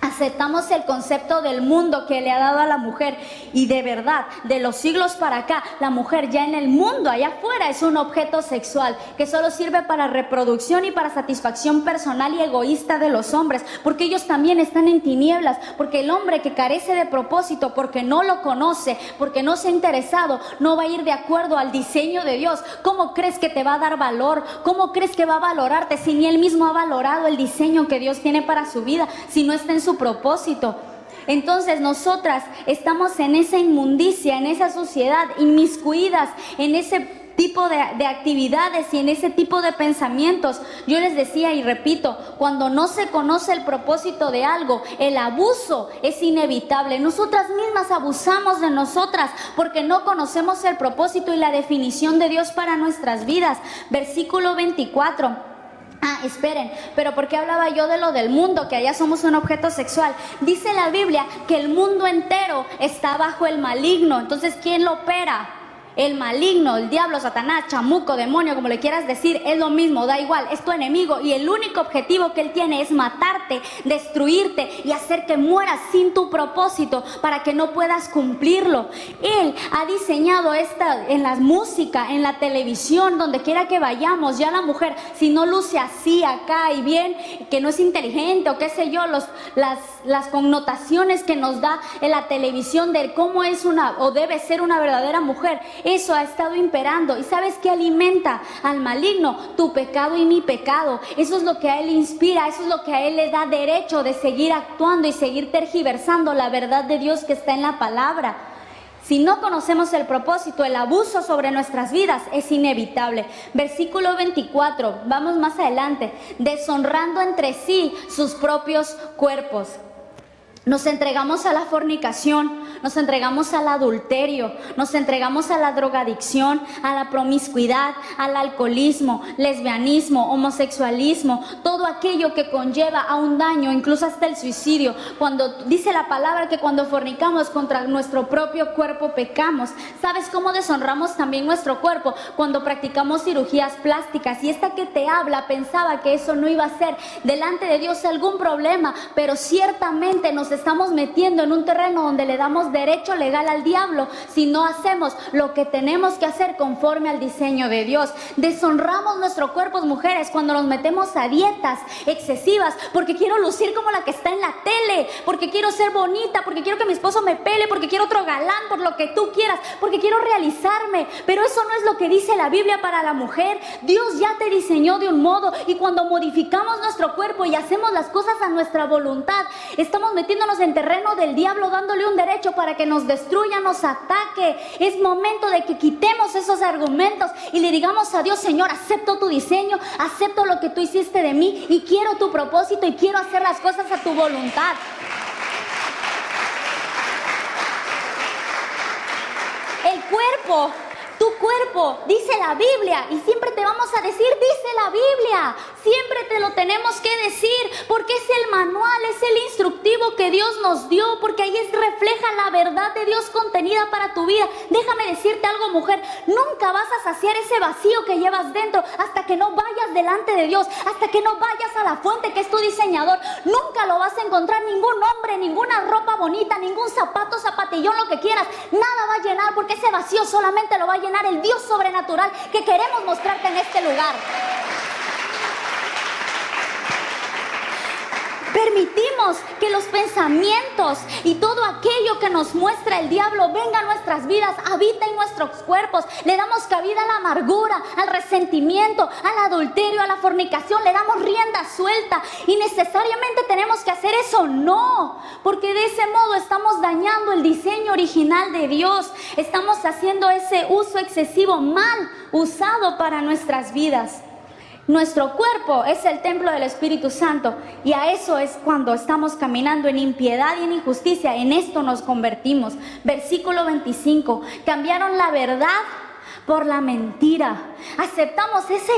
Aceptamos el concepto del mundo que le ha dado a la mujer y de verdad, de los siglos para acá, la mujer ya en el mundo, allá afuera, es un objeto sexual que solo sirve para reproducción y para satisfacción personal y egoísta de los hombres, porque ellos también están en tinieblas, porque el hombre que carece de propósito, porque no lo conoce, porque no se ha interesado, no va a ir de acuerdo al diseño de Dios. ¿Cómo crees que te va a dar valor? ¿Cómo crees que va a valorarte si ni él mismo ha valorado el diseño que Dios tiene para su vida, si no está en su propósito? Entonces nosotras estamos en esa inmundicia, en esa suciedad, inmiscuidas en ese tipo de actividades y en ese tipo de pensamientos. Yo les decía y repito, cuando no se conoce el propósito de algo, el abuso es inevitable. Nosotras mismas abusamos de nosotras porque no conocemos el propósito y la definición de Dios para nuestras vidas. Versículo 24. Esperen, pero ¿por qué hablaba yo de lo del mundo? Que allá somos un objeto sexual. Dice la Biblia que el mundo entero está bajo el maligno. Entonces, ¿quién lo opera? El maligno, el diablo, Satanás, chamuco, demonio, como le quieras decir, es lo mismo, da igual, es tu enemigo y el único objetivo que él tiene es matarte, destruirte y hacer que mueras sin tu propósito para que no puedas cumplirlo. Él ha diseñado en la música, en la televisión, donde quiera que vayamos, ya la mujer, si no luce así, acá y bien, que no es inteligente o qué sé yo, las connotaciones que nos da en la televisión de cómo es una o debe ser una verdadera mujer, eso ha estado imperando. ¿Y sabes qué alimenta al maligno? Tu pecado y mi pecado. Eso es lo que a él inspira, eso es lo que a él le da derecho de seguir actuando y seguir tergiversando la verdad de Dios que está en la palabra. Si no conocemos el propósito, el abuso sobre nuestras vidas es inevitable. Versículo 24, vamos más adelante. Deshonrando entre sí sus propios cuerpos. Nos entregamos a la fornicación, nos entregamos al adulterio, nos entregamos a la drogadicción, a la promiscuidad, al alcoholismo, lesbianismo, homosexualismo, todo aquello que conlleva a un daño, incluso hasta el suicidio. Cuando dice la palabra que cuando fornicamos contra nuestro propio cuerpo pecamos. ¿Sabes cómo deshonramos también nuestro cuerpo? Cuando practicamos cirugías plásticas. Y esta que te habla pensaba que eso no iba a ser delante de Dios algún problema, pero ciertamente nos estamos metiendo en un terreno donde le damos derecho legal al diablo si no hacemos lo que tenemos que hacer conforme al diseño de Dios. Deshonramos nuestro cuerpo, mujeres, cuando nos metemos a dietas excesivas porque quiero lucir como la que está en la tele, porque quiero ser bonita, porque quiero que mi esposo me pele, porque quiero otro galán, por lo que tú quieras, porque quiero realizarme. Pero eso no es lo que dice la Biblia para la mujer. Dios ya te diseñó de un modo, y cuando modificamos nuestro cuerpo y hacemos las cosas a nuestra voluntad, estamos metiéndonos en terreno del diablo, dándole un derecho para que nos destruya, nos ataque. Es momento de que quitemos esos argumentos y le digamos a Dios: Señor, acepto tu diseño, acepto lo que tú hiciste de mí y quiero tu propósito y quiero hacer las cosas a tu voluntad. El cuerpo, tu cuerpo, dice la Biblia, y siempre te vamos a decir, dice la Biblia, siempre te lo tenemos que decir, porque es el manual, es el instructivo que Dios nos dio, porque ahí refleja la verdad de Dios contenida para tu vida. Déjame decirte algo, mujer, nunca vas a saciar ese vacío que llevas dentro hasta que no vayas delante de Dios, hasta que no vayas a la fuente que es tu diseñador. Nunca lo vas a encontrar, ningún hombre, ninguna ropa bonita, ningún zapato, zapatillón, lo que quieras, nada va a llenar, porque ese vacío solamente lo va a llenar el Dios sobrenatural que queremos mostrarte en este lugar. Permitimos que los pensamientos y todo aquello que nos muestra el diablo venga a nuestras vidas, habita en nuestros cuerpos. Le damos cabida a la amargura, al resentimiento, al adulterio, a la fornicación. Le damos rienda suelta. ¿Y necesariamente tenemos que hacer eso? No, porque de ese modo estamos dañando el diseño original de Dios. Estamos haciendo ese uso excesivo, mal usado para nuestras vidas. Nuestro cuerpo es el templo del Espíritu Santo, y a eso es cuando estamos caminando en impiedad y en injusticia. En esto nos convertimos. Versículo 25. Cambiaron la verdad por la mentira. Aceptamos ese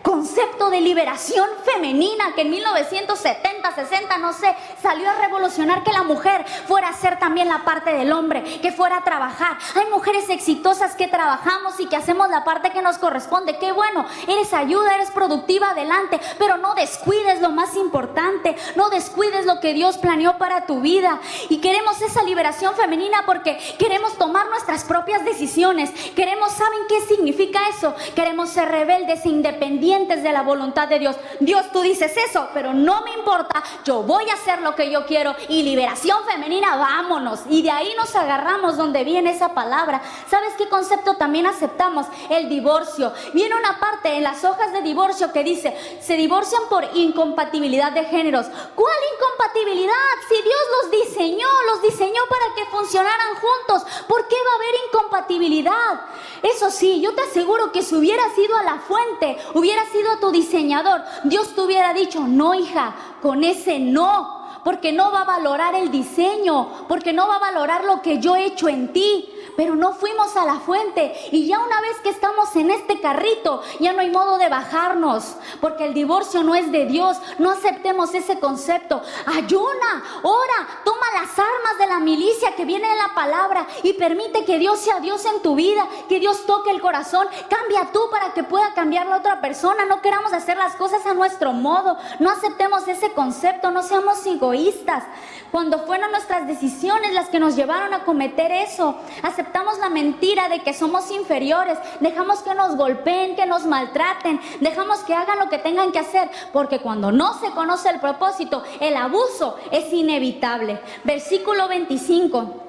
concepto de liberación femenina que en 1970, 60, no sé, salió a revolucionar, que la mujer fuera a hacer también la parte del hombre, que fuera a trabajar. Hay mujeres exitosas que trabajamos y que hacemos la parte que nos corresponde. Qué bueno, eres ayuda, eres productiva, adelante, pero no descuides lo más importante, no descuides lo que Dios planeó para tu vida. Y queremos esa liberación femenina porque queremos tomar nuestras propias decisiones. Queremos, ¿saben qué significa eso? Queremos ser rebeldes e independientes de la voluntad de Dios. Dios, tú dices eso, pero no me importa, yo voy a hacer lo que yo quiero. Y liberación femenina, vámonos. Y de ahí nos agarramos donde viene esa palabra. ¿Sabes qué concepto también aceptamos? El divorcio. Viene una parte en las hojas de divorcio que dice: se divorcian por incompatibilidad de géneros. ¿Cuál incompatibilidad? Si Dios los diseñó para que funcionaran juntos. ¿Por qué va a haber incompatibilidad? Eso sí, yo te aseguro que si hubieras ido a la fuente, hubieras sido tu diseñador, Dios te hubiera dicho: no, hija, con ese no, porque no va a valorar el diseño, porque no va a valorar lo que yo he hecho en ti. Pero no fuimos a la fuente, y ya una vez que estamos en este carrito, ya no hay modo de bajarnos, porque el divorcio no es de Dios. No aceptemos ese concepto. Ayuna, ora, toma las armas de la milicia que viene en la palabra y permite que Dios sea Dios en tu vida, que Dios toque el corazón. Cambia tú para que pueda cambiar la otra persona. No queramos hacer las cosas a nuestro modo. No aceptemos ese concepto, no seamos egoístas. Cuando fueron nuestras decisiones las que nos llevaron a cometer eso, aceptamos la mentira de que somos inferiores, dejamos que nos golpeen, que nos maltraten, dejamos que hagan lo que tengan que hacer, porque cuando no se conoce el propósito, el abuso es inevitable. Versículo 25.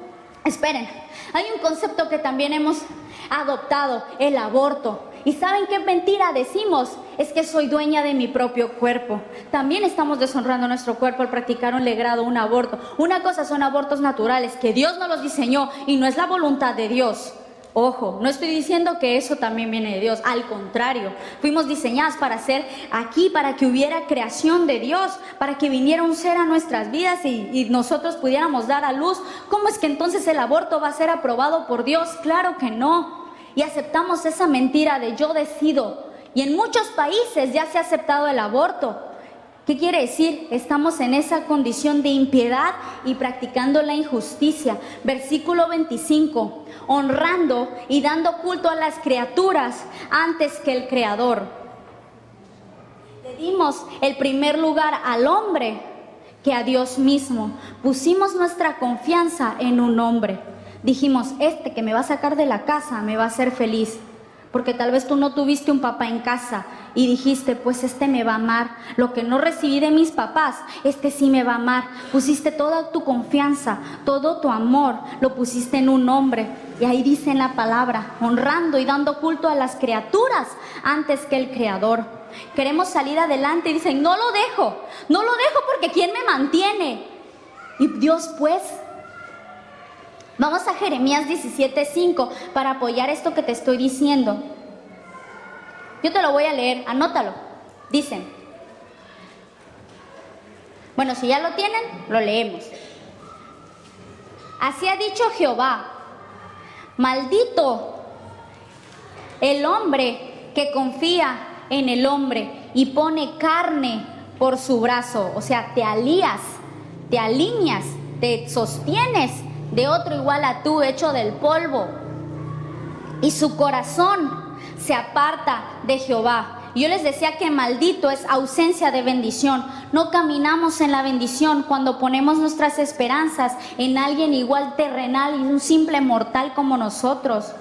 Esperen, hay un concepto que también hemos adoptado, el aborto. ¿Y saben qué mentira decimos? Es que soy dueña de mi propio cuerpo. También estamos deshonrando nuestro cuerpo al practicar un legrado, un aborto. Una cosa son abortos naturales, que Dios no los diseñó y no es la voluntad de Dios. Ojo, no estoy diciendo que eso también viene de Dios, al contrario, fuimos diseñadas para ser aquí, para que hubiera creación de Dios, para que viniera un ser a nuestras vidas y nosotros pudiéramos dar a luz. ¿Cómo es que entonces el aborto va a ser aprobado por Dios? Claro que no. Y aceptamos esa mentira de yo decido. Y en muchos países ya se ha aceptado el aborto. ¿Qué quiere decir? Estamos en esa condición de impiedad y practicando la injusticia. Versículo 25. Honrando y dando culto a las criaturas antes que el Creador. Le dimos el primer lugar al hombre que a Dios mismo. Pusimos nuestra confianza en un hombre. Dijimos, este que me va a sacar de la casa me va a hacer feliz. Porque tal vez tú no tuviste un papá en casa y dijiste, pues este me va a amar. Lo que no recibí de mis papás, este sí me va a amar. Pusiste toda tu confianza, todo tu amor, lo pusiste en un hombre. Y ahí dice en la palabra, honrando y dando culto a las criaturas antes que el Creador. Queremos salir adelante y dicen, no lo dejo porque ¿quién me mantiene? Y Dios pues... Vamos a Jeremías 17:5 para apoyar esto que te estoy diciendo. Yo te lo voy a leer, anótalo. Dicen. Bueno, si ya lo tienen, lo leemos. Así ha dicho Jehová: maldito el hombre que confía en el hombre y pone carne por su brazo. O sea, te alineas, te sostienes de otro igual a tú, hecho del polvo, y su corazón se aparta de Jehová. Yo les decía que maldito es ausencia de bendición. No caminamos en la bendición cuando ponemos nuestras esperanzas en alguien igual terrenal y un simple mortal como nosotros.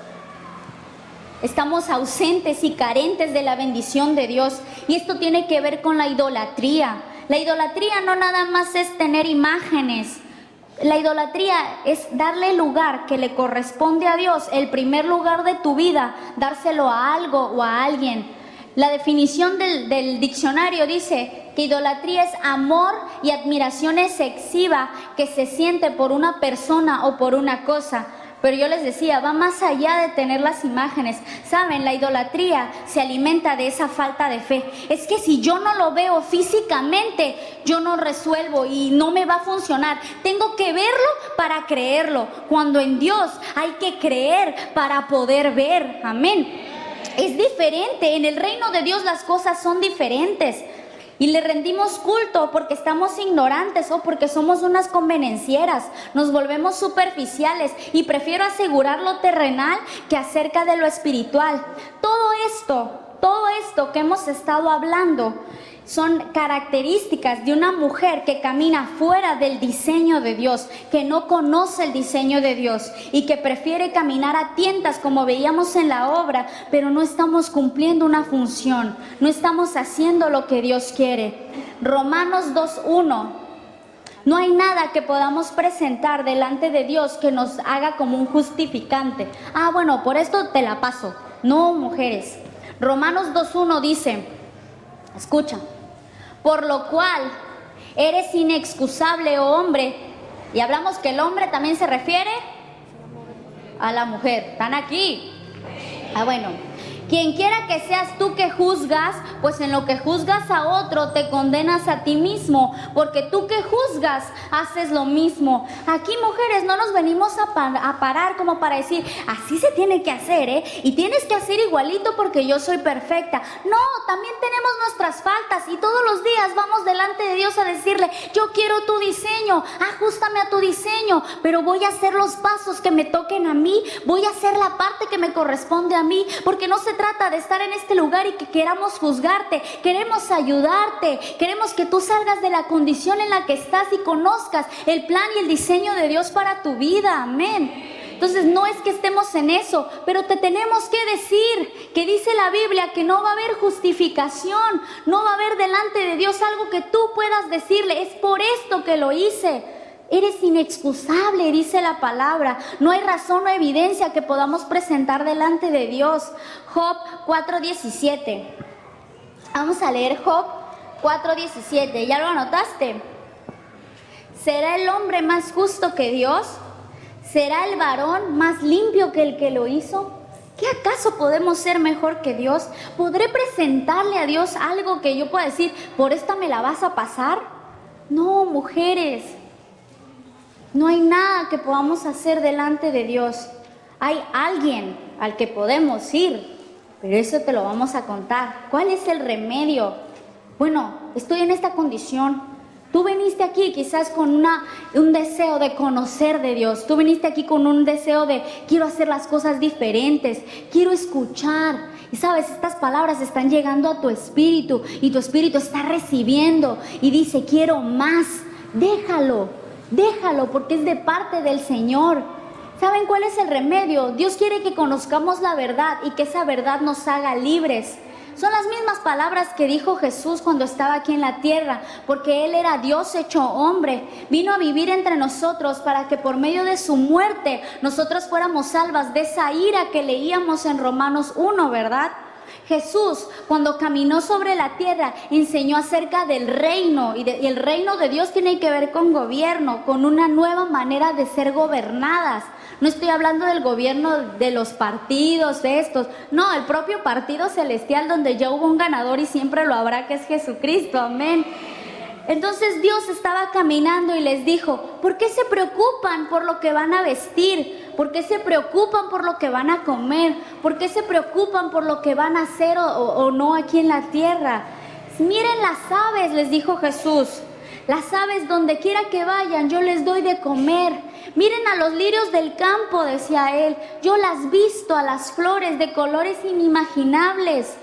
Estamos ausentes y carentes de la bendición de Dios, y esto tiene que ver con la idolatría. La idolatría no nada más es tener imágenes. La idolatría es darle el lugar que le corresponde a Dios, el primer lugar de tu vida, dárselo a algo o a alguien. La definición del diccionario dice que idolatría es amor y admiración excesiva que se siente por una persona o por una cosa. Pero yo les decía, va más allá de tener las imágenes. Saben, la idolatría se alimenta de esa falta de fe. Es que si yo no lo veo físicamente, yo no resuelvo y no me va a funcionar. Tengo que verlo para creerlo. Cuando en Dios hay que creer para poder ver. Amén. Es diferente. En el reino de Dios las cosas son diferentes. Y le rendimos culto porque estamos ignorantes o porque somos unas convenencieras. Nos volvemos superficiales y prefiero asegurar lo terrenal que acerca de lo espiritual. Todo esto que hemos estado hablando son características de una mujer que camina fuera del diseño de Dios, que no conoce el diseño de Dios y que prefiere caminar a tientas como veíamos en la obra, pero no estamos cumpliendo una función, no estamos haciendo lo que Dios quiere. Romanos 2:1. No hay nada que podamos presentar delante de Dios que nos haga como un justificante. Bueno, por esto te la paso. No, mujeres. Romanos 2:1 dice, escucha, por lo cual eres inexcusable, oh hombre. Y hablamos que el hombre también se refiere a la mujer. ¿Están aquí? Bueno. Quien quiera que seas tú que juzgas, pues en lo que juzgas a otro te condenas a ti mismo, porque tú que juzgas haces lo mismo. Aquí, mujeres, no nos venimos a parar como para decir, así se tiene que hacer, y tienes que hacer igualito porque yo soy perfecta. No, también tenemos nuestras faltas y todos los días vamos delante de Dios a decirle, yo quiero tu diseño, ajústame a tu diseño, pero voy a hacer los pasos que me toquen a mí, voy a hacer la parte que me corresponde a mí, porque no se trata de estar en este lugar y que queramos juzgarte, queremos ayudarte, queremos que tú salgas de la condición en la que estás y conozcas el plan y el diseño de Dios para tu vida, amén. Entonces no es que estemos en eso, pero te tenemos que decir que dice la Biblia que no va a haber justificación, no va a haber delante de Dios algo que tú puedas decirle, es por esto que lo hice. Eres inexcusable, dice la palabra. No hay razón o evidencia que podamos presentar delante de Dios. Job 4:17. Vamos a leer Job 4:17. ¿Ya lo anotaste? ¿Será el hombre más justo que Dios? ¿Será el varón más limpio que el que lo hizo? ¿Qué acaso podemos ser mejor que Dios? ¿Podré presentarle a Dios algo que yo pueda decir, por esta me la vas a pasar? No, mujeres. No hay nada que podamos hacer delante de Dios. Hay alguien al que podemos ir, pero eso te lo vamos a contar. ¿Cuál es el remedio? Bueno, estoy en esta condición. Tú viniste aquí quizás con un deseo de conocer de Dios. Tú viniste aquí con un deseo de quiero hacer las cosas diferentes, quiero escuchar. Y sabes, estas palabras están llegando a tu espíritu y tu espíritu está recibiendo y dice quiero más. Déjalo porque es de parte del Señor. ¿Saben cuál es el remedio? Dios quiere que conozcamos la verdad y que esa verdad nos haga libres. Son las mismas palabras que dijo Jesús cuando estaba aquí en la tierra, porque Él era Dios hecho hombre. Vino a vivir entre nosotros para que por medio de su muerte nosotros fuéramos salvas de esa ira que leíamos en Romanos 1, ¿verdad? Jesús, cuando caminó sobre la tierra, enseñó acerca del reino y el reino de Dios tiene que ver con gobierno, con una nueva manera de ser gobernadas. No estoy hablando del gobierno de los partidos, de estos. No, el propio partido celestial donde ya hubo un ganador y siempre lo habrá, que es Jesucristo. Amén. Entonces Dios estaba caminando y les dijo, ¿por qué se preocupan por lo que van a vestir? ¿Por qué se preocupan por lo que van a comer? ¿Por qué se preocupan por lo que van a hacer o no aquí en la tierra? Miren las aves, les dijo Jesús. Las aves donde quiera que vayan, yo les doy de comer. Miren a los lirios del campo, decía él. Yo las visto, a las flores de colores inimaginables.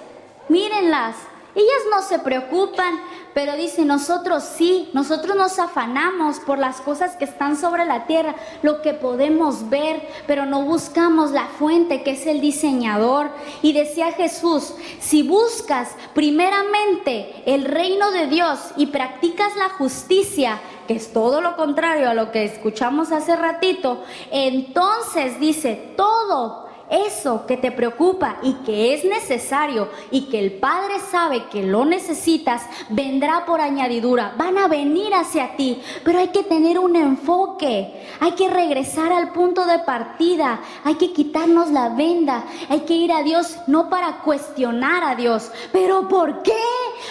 Mírenlas. Ellas no se preocupan, pero dice, nosotros sí, nosotros nos afanamos por las cosas que están sobre la tierra, lo que podemos ver, pero no buscamos la fuente que es el diseñador. Y decía Jesús, si buscas primeramente el reino de Dios y practicas la justicia, que es todo lo contrario a lo que escuchamos hace ratito, entonces dice, todo eso que te preocupa y que es necesario y que el Padre sabe que lo necesitas, vendrá por añadidura, van a venir hacia ti, pero hay que tener un enfoque, hay que regresar al punto de partida, hay que quitarnos la venda, hay que ir a Dios no para cuestionar a Dios, pero ¿por qué?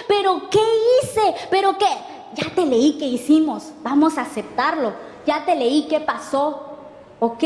¿Pero qué hice? ¿Pero qué? Ya te leí qué hicimos, vamos a aceptarlo, ya te leí qué pasó, ¿ok?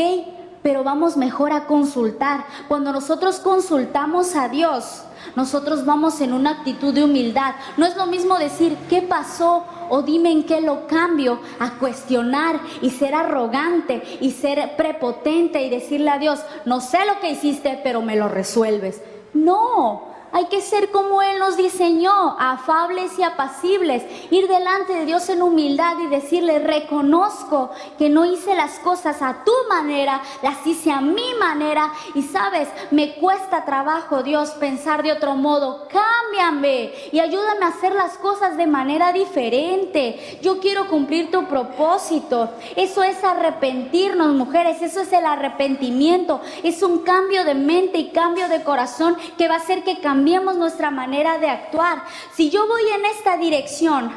Pero vamos mejor a consultar. Cuando nosotros consultamos a Dios, nosotros vamos en una actitud de humildad. No es lo mismo decir, ¿qué pasó? O dime en qué lo cambio, a cuestionar y ser arrogante y ser prepotente y decirle a Dios, no sé lo que hiciste, pero me lo resuelves. No. Hay que ser como Él nos diseñó, afables y apacibles, ir delante de Dios en humildad y decirle, reconozco que no hice las cosas a tu manera, las hice a mi manera y sabes, me cuesta trabajo, Dios, pensar de otro modo, cámbiame y ayúdame a hacer las cosas de manera diferente. Yo quiero cumplir tu propósito. Eso es arrepentirnos, mujeres, eso es el arrepentimiento, es un cambio de mente y cambio de corazón que va a hacer que cambiemos nuestra manera de actuar. Si yo voy en esta dirección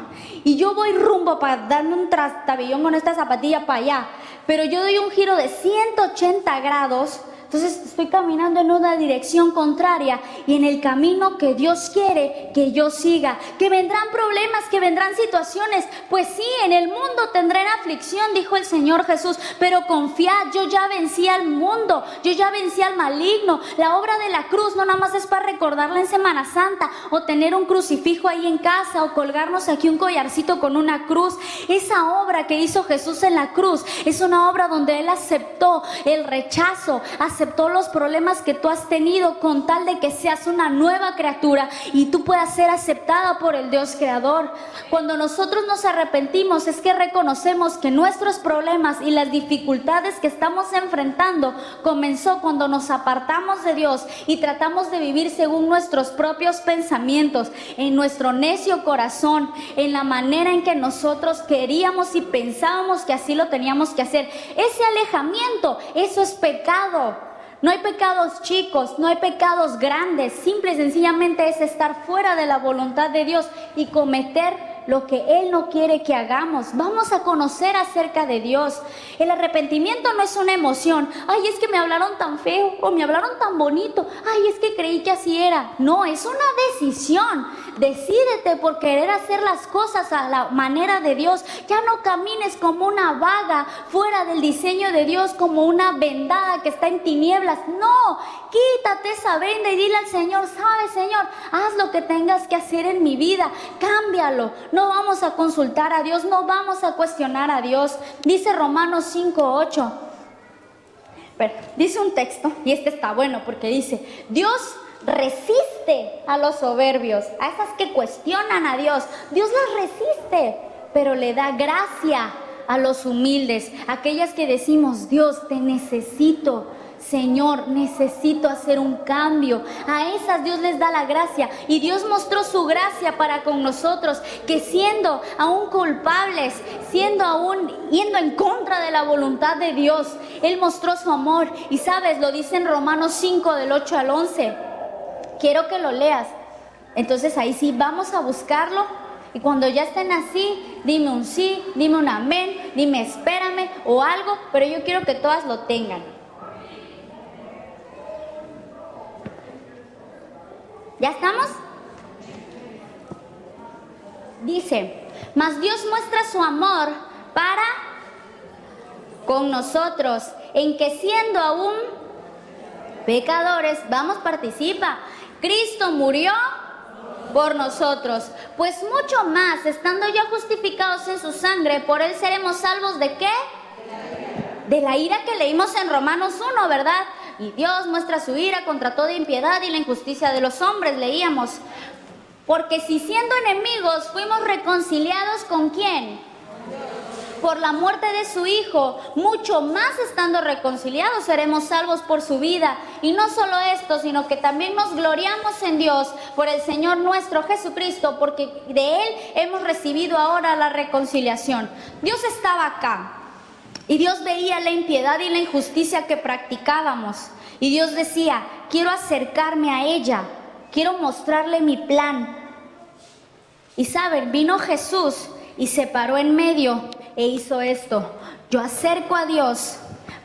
y yo voy rumbo para darme un trastabillón con esta zapatilla para allá, pero yo doy un giro de 180 grados, Entonces estoy caminando en una dirección contraria y en el camino que Dios quiere que yo siga. Que vendrán problemas, que vendrán situaciones. Pues sí, en el mundo tendrán aflicción, dijo el Señor Jesús, pero confiad, yo ya vencí al mundo, yo ya vencí al maligno. La obra de la cruz no nada más es para recordarla en Semana Santa o tener un crucifijo ahí en casa o colgarnos aquí un collarcito con una cruz. Esa obra que hizo Jesús en la cruz es una obra donde Él aceptó el rechazo, aceptó los problemas que tú has tenido con tal de que seas una nueva criatura y tú puedas ser aceptada por el Dios creador. Cuando nosotros nos arrepentimos es que reconocemos que nuestros problemas y las dificultades que estamos enfrentando comenzó cuando nos apartamos de Dios y tratamos de vivir según nuestros propios pensamientos, en nuestro necio corazón, en la manera en que nosotros queríamos y pensábamos que así lo teníamos que hacer. Ese alejamiento, eso es pecado. No hay pecados chicos, no hay pecados grandes. Simple y sencillamente es estar fuera de la voluntad de Dios y cometer lo que Él no quiere que hagamos. Vamos a conocer acerca de Dios. El arrepentimiento no es una emoción. Ay, es que me hablaron tan feo o me hablaron tan bonito. Ay, es que creí que así era. No, es una decisión. Decídete por querer hacer las cosas a la manera de Dios. Ya no camines como una vaga fuera del diseño de Dios, como una vendada que está en tinieblas. No, quítate esa venda y dile al Señor, ¿sabes, Señor? Haz lo que tengas que hacer en mi vida. Cámbialo. No vamos a consultar a Dios, no vamos a cuestionar a Dios. Dice Romanos 5:8. Pero dice un texto, y este está bueno porque dice: Dios resiste a los soberbios, a esas que cuestionan a Dios. Dios las resiste, pero le da gracia a los humildes, aquellas que decimos: Dios, te necesito. Señor, necesito hacer un cambio. A esas Dios les da la gracia. Y Dios mostró su gracia para con nosotros, que siendo aún culpables, siendo aún yendo en contra de la voluntad de Dios, Él mostró su amor. Y sabes, lo dice en Romanos 5 del 8 al 11. Quiero que lo leas. Entonces ahí sí, vamos a buscarlo. Y cuando ya estén así, dime un sí, dime un amén, dime espérame o algo, pero yo quiero que todas lo tengan. ¿Ya estamos? Dice: mas Dios muestra su amor para con nosotros, en que siendo aún pecadores, vamos, participa, Cristo murió por nosotros, pues mucho más, estando ya justificados en su sangre, por Él seremos salvos ¿de qué? De la ira que leímos en Romanos 1, ¿verdad? Y Dios muestra su ira contra toda impiedad y la injusticia de los hombres, leíamos. Porque si siendo enemigos fuimos reconciliados ¿con quién? Por la muerte de su Hijo, mucho más estando reconciliados seremos salvos por su vida. Y no solo esto, sino que también nos gloriamos en Dios por el Señor nuestro Jesucristo, porque de Él hemos recibido ahora la reconciliación. Dios estaba acá. Y Dios veía la impiedad y la injusticia que practicábamos. Y Dios decía: quiero acercarme a ella, quiero mostrarle mi plan. Y saben, vino Jesús y se paró en medio e hizo esto: yo acerco a Dios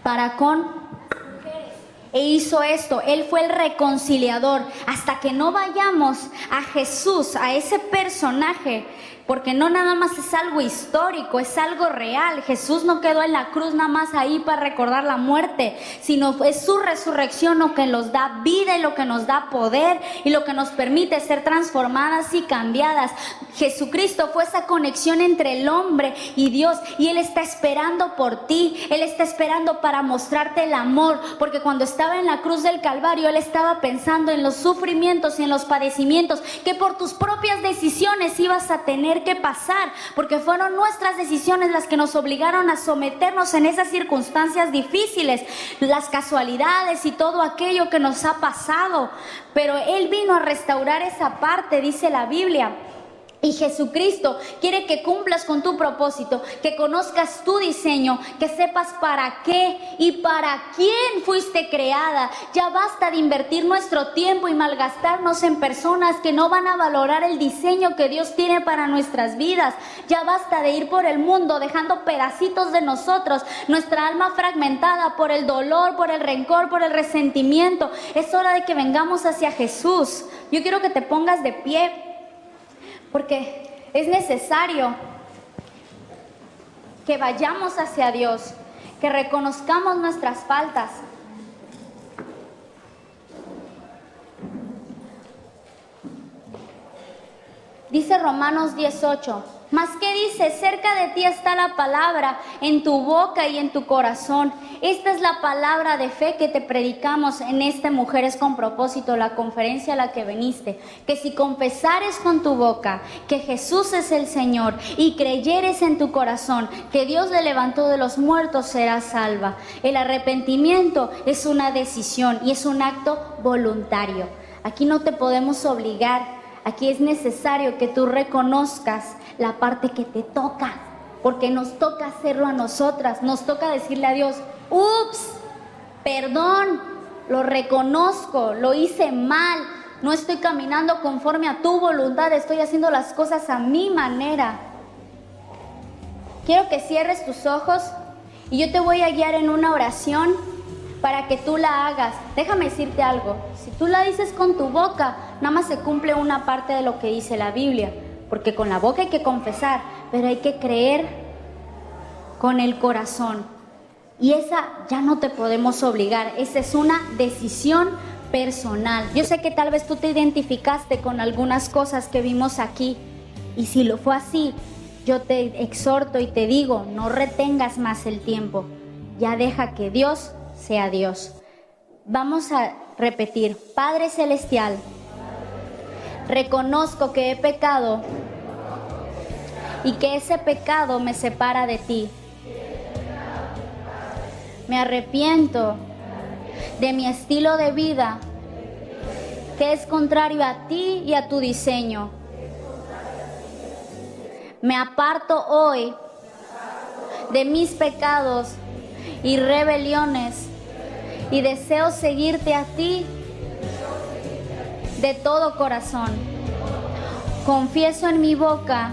para con mujeres. E hizo esto, Él fue el reconciliador. Hasta que no vayamos a Jesús, a ese personaje, porque no nada más es algo histórico, es algo real. Jesús no quedó en la cruz nada más ahí para recordar la muerte, sino es su resurrección lo que nos da vida y lo que nos da poder y lo que nos permite ser transformadas y cambiadas. Jesucristo fue esa conexión entre el hombre y Dios, y Él está esperando por ti. Él está esperando para mostrarte el amor, porque cuando estaba en la cruz del Calvario, Él estaba pensando en los sufrimientos y en los padecimientos que por tus propias decisiones ibas a tener que pasar, porque fueron nuestras decisiones las que nos obligaron a someternos en esas circunstancias difíciles, las casualidades y todo aquello que nos ha pasado. Pero Él vino a restaurar esa parte, dice la Biblia. Y Jesucristo quiere que cumplas con tu propósito, que conozcas tu diseño, que sepas para qué y para quién fuiste creada. Ya basta de invertir nuestro tiempo y malgastarnos en personas que no van a valorar el diseño que Dios tiene para nuestras vidas. Ya basta de ir por el mundo dejando pedacitos de nosotros, nuestra alma fragmentada por el dolor, por el rencor, por el resentimiento. Es hora de que vengamos hacia Jesús. Yo quiero que te pongas de pie, porque es necesario que vayamos hacia Dios, que reconozcamos nuestras faltas. Dice Romanos 18, ¿mas qué dice? Cerca de ti está la palabra, en tu boca y en tu corazón. Esta es la palabra de fe que te predicamos en Mujeres con Propósito, la conferencia a la que viniste. Que si confesares con tu boca que Jesús es el Señor y creyeres en tu corazón que Dios le levantó de los muertos, serás salva. El arrepentimiento es una decisión y es un acto voluntario. Aquí no te podemos obligar. Aquí es necesario que tú reconozcas la parte que te toca, porque nos toca hacerlo a nosotras, nos toca decirle a Dios, ups, perdón, lo reconozco, lo hice mal, no estoy caminando conforme a tu voluntad, estoy haciendo las cosas a mi manera. Quiero que cierres tus ojos y yo te voy a guiar en una oración para que tú la hagas. Déjame decirte algo, si tú la dices con tu boca, nada más se cumple una parte de lo que dice la Biblia, porque con la boca hay que confesar, pero hay que creer con el corazón. Y esa ya no te podemos obligar, esa es una decisión personal. Yo sé que tal vez tú te identificaste con algunas cosas que vimos aquí, y si lo fue así, yo te exhorto y te digo, no retengas más el tiempo, ya deja que Dios sea Dios. Vamos a repetir, Padre Celestial, reconozco que he pecado y que ese pecado me separa de ti. Me arrepiento de mi estilo de vida que es contrario a ti y a tu diseño. Me aparto hoy de mis pecados y rebeliones y deseo seguirte a ti de todo corazón. Confieso en mi boca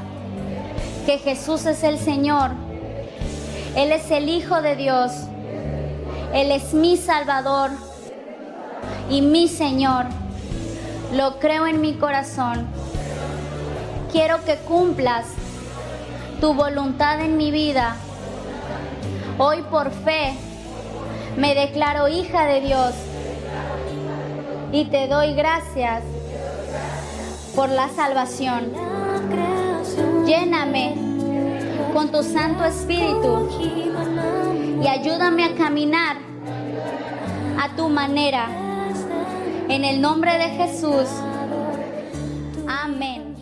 que Jesús es el Señor. Él es el Hijo de Dios. Él es mi Salvador y mi Señor. Lo creo en mi corazón. Quiero que cumplas tu voluntad en mi vida. Hoy por fe me declaro hija de Dios y te doy gracias por la salvación. Lléname con tu Santo Espíritu y ayúdame a caminar a tu manera. En el nombre de Jesús. Amén.